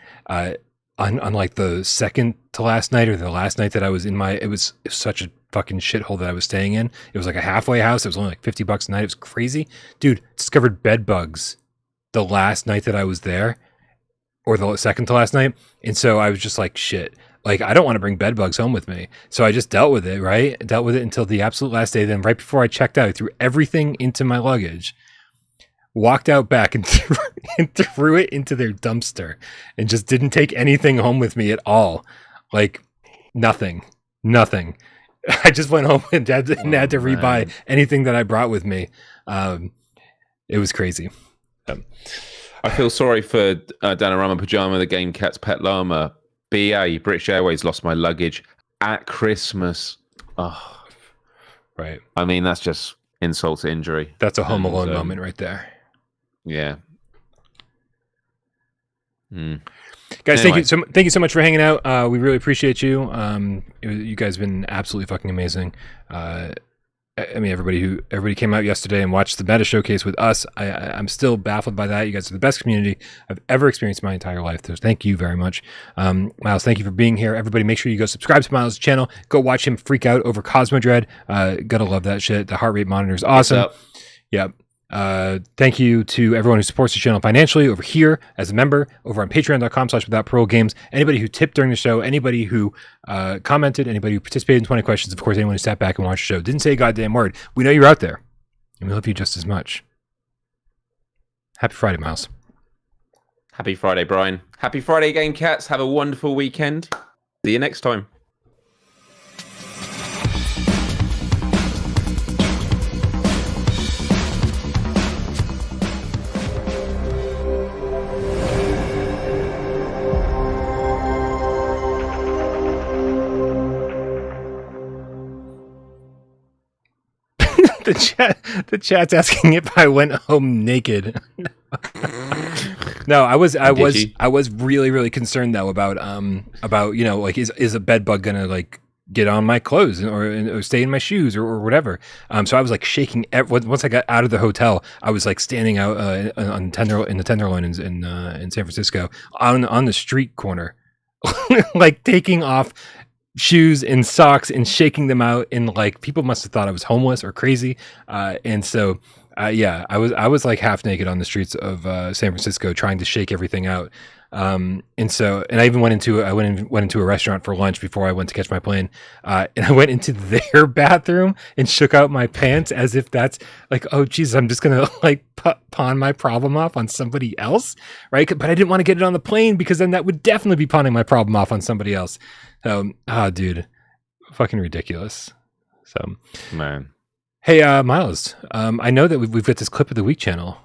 on like the second to last night or the last night that I was in it was such a fucking shithole that I was staying in. It was like a halfway house. It was only like $50 a night. It was crazy. Dude, discovered bed bugs the last night that I was there, or the second to last night. And so I was just like, shit. Like, I don't want to bring bed bugs home with me. So I just dealt with it, right? Dealt with it until the absolute last day. Then right before I checked out, I threw everything into my luggage, walked out back and threw it into their dumpster and just didn't take anything home with me at all. Like, nothing. I just went home and had to rebuy anything that I brought with me. It was crazy. I feel sorry for Danarama Pajama, the Game Cat's pet llama. BA, British Airways, lost my luggage at Christmas. Oh, right. I mean, that's just insult to injury. That's a Home Alone moment right there. Yeah. Guys, anyway. Thank you so much for hanging out. We really appreciate you. You guys have been absolutely fucking amazing. I mean, everybody came out yesterday and watched the Meta Showcase with us. I'm still baffled by that. You guys are the best community I've ever experienced in my entire life. So thank you very much. Myles, thank you for being here. Everybody, make sure you go subscribe to Myles' channel. Go watch him freak out over Cosmodread. Gotta love that shit. The heart rate monitor is awesome. Yep. Thank you to everyone who supports the channel financially over here as a member over on patreon.com/withoutparolegames. Anybody who tipped during the show, anybody who commented, anybody who participated in 20 questions, of course, anyone who sat back and watched the show, didn't say a goddamn word. We know you're out there, and we love you just as much. Happy Friday, Myles. Happy Friday, Brian. Happy Friday, Game Cats. Have a wonderful weekend. See you next time. The chat's asking if I went home naked. No, I was really, really concerned though about like is a bed bug gonna like get on my clothes or stay in my shoes or whatever. So I was like shaking. Once I got out of the hotel, I was like standing out in the Tenderloin in San Francisco on the street corner, like taking off shoes and socks and shaking them out, and like people must have thought I was homeless or crazy. And so I was like half naked on the streets of San Francisco trying to shake everything out. And I even went into a restaurant for lunch before I went to catch my plane. And I went into their bathroom and shook out my pants as if that's like, oh Jesus, I'm just gonna like pawn my problem off on somebody else, right? But I didn't want to get it on the plane because then that would definitely be pawning my problem off on somebody else. So, dude, fucking ridiculous. So, man. Hey, Myles, I know that we've got this clip of the week channel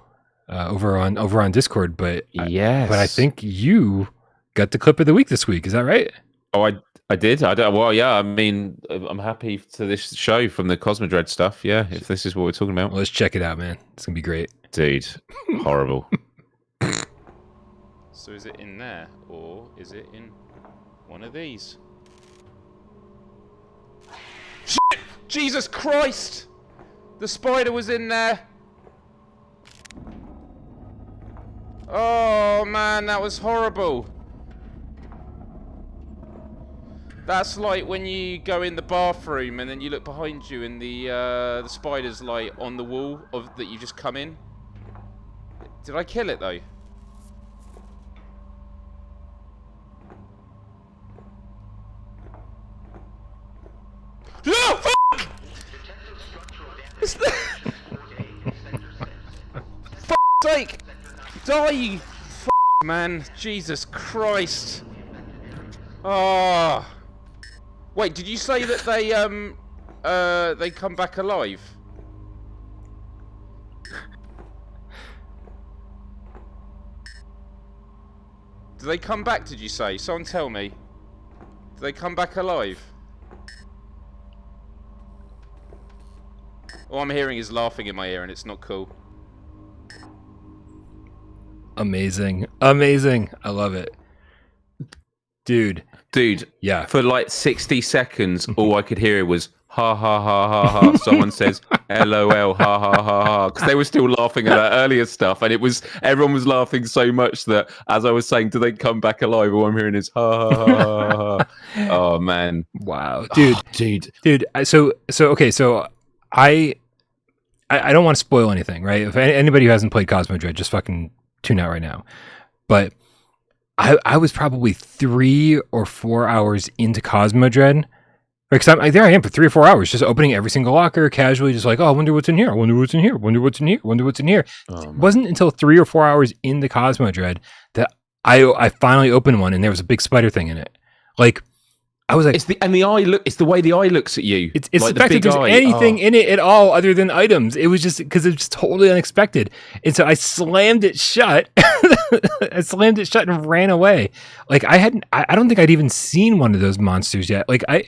over on Discord, but yes, but I think you got the clip of the week this week. Is that right? Oh, I did. Well, yeah. I mean, I'm happy to this show from the Cosmodread stuff. Yeah, if this is what we're talking about, well, let's check it out, man. It's gonna be great, dude. Horrible. So is it in there or is it in one of these? Shit! Jesus Christ! The spider was in there. Oh man, that was horrible. That's like when you go in the bathroom and then you look behind you and the spider's like on the wall of that you just come in. Did I kill it though? No, fuck! It's the... Fuck's sake! Die, you man! Jesus Christ! Oh. Wait, did you say that they come back alive? Do they come back, did you say? Someone tell me. Do they come back alive? All I'm hearing is laughing in my ear and it's not cool. Amazing. Amazing. I love it. Dude, yeah. For like 60 seconds, all I could hear was ha ha ha ha ha. Someone says LOL ha ha ha ha, because they were still laughing at that earlier stuff, and everyone was laughing so much that as I was saying, do they come back alive? All I'm hearing is ha ha ha ha. Oh man, wow, dude. So okay, so I don't want to spoil anything, right? If anybody who hasn't played Cosmodread, just fucking tune out right now. But I was probably 3 or 4 hours into Cosmodread. Because there I am for 3 or 4 hours, just opening every single locker, casually, just like, oh, I wonder what's in here. I wonder what's in here. I wonder what's in here. I wonder what's in here. It wasn't until 3 or 4 hours into Cosmodread that I finally opened one, and there was a big spider thing in it. Like, I was like, it's the way the eye looks at you. It's like the fact that there's anything in it at all other than items. It was just because it was just totally unexpected. And so I slammed it shut. I slammed it shut and ran away. Like I don't think I'd even seen one of those monsters yet. Like I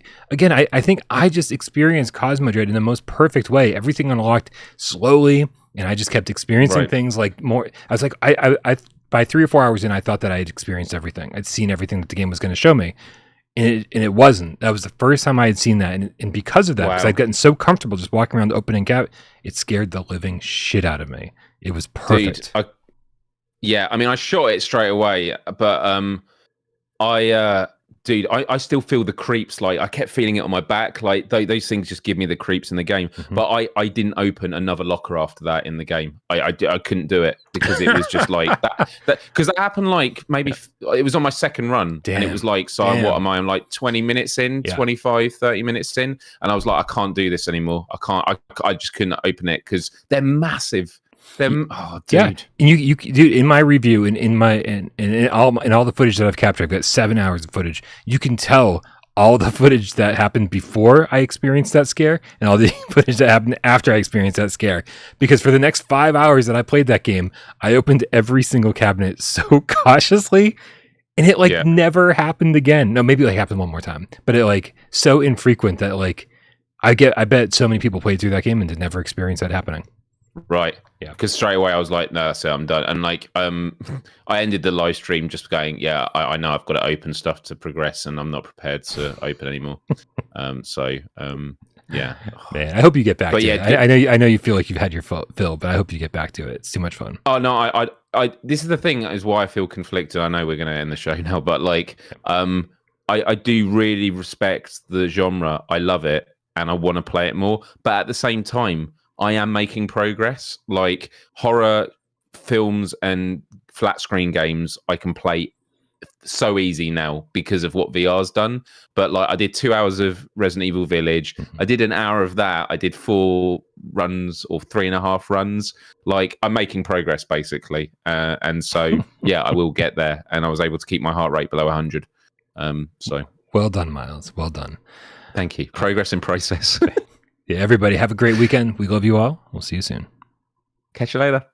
think I just experienced Cosmodread in the most perfect way. Everything unlocked slowly, and I just kept experiencing things like more. I was like, I by 3 or 4 hours in, I thought that I had experienced everything. I'd seen everything that the game was going to show me. And it wasn't. That was the first time I had seen that. And because of that, because I'd gotten so comfortable just walking around the opening gap, it scared the living shit out of me. It was perfect. Dude, I mean, I shot it straight away, but I still feel the creeps. Like I kept feeling it on my back. Like those things just give me the creeps in the game. Mm-hmm. But I didn't open another locker after that in the game. I couldn't do it because it was just like that. Because that happened like maybe it was on my second run. Damn. And it was like, so what am I? I'm like 20 minutes in, 25, 30 minutes in. And I was like, I can't do this anymore. I just couldn't open it because they're massive. Oh, dude. Yeah, and you dude, in my review, in all the footage that I've captured, I've got 7 hours of footage. You can tell all the footage that happened before I experienced that scare, and all the footage that happened after I experienced that scare. Because for the next 5 hours that I played that game, I opened every single cabinet so cautiously, and it never happened again. No, maybe it happened one more time, but it like so infrequent that like I bet so many people played through that game and did never experience that happening. Right. Yeah. Because straight away I was like, no, that's it, I'm done. And like, I ended the live stream just going, yeah, I know I've got to open stuff to progress, and I'm not prepared to open anymore. Yeah. Man, I hope you get back to it. I know you feel like you've had your fill, but I hope you get back to it. It's too much fun. Oh no, I this is the thing is why I feel conflicted. I know we're going to end the show now, but like, I do really respect the genre. I love it, and I want to play it more. But at the same time, I am making progress. Like horror films and flat screen games, I can play so easy now because of what VR's done. But like I did 2 hours of Resident Evil Village. I did an hour of that. I did 4 runs or 3.5 runs. Like I'm making progress basically. And so, yeah, I will get there. And I was able to keep my heart rate below 100. So well done, Myles. Well done. Thank you. Progress in process. Yeah, everybody have a great weekend. We love you all. We'll see you soon. Catch you later.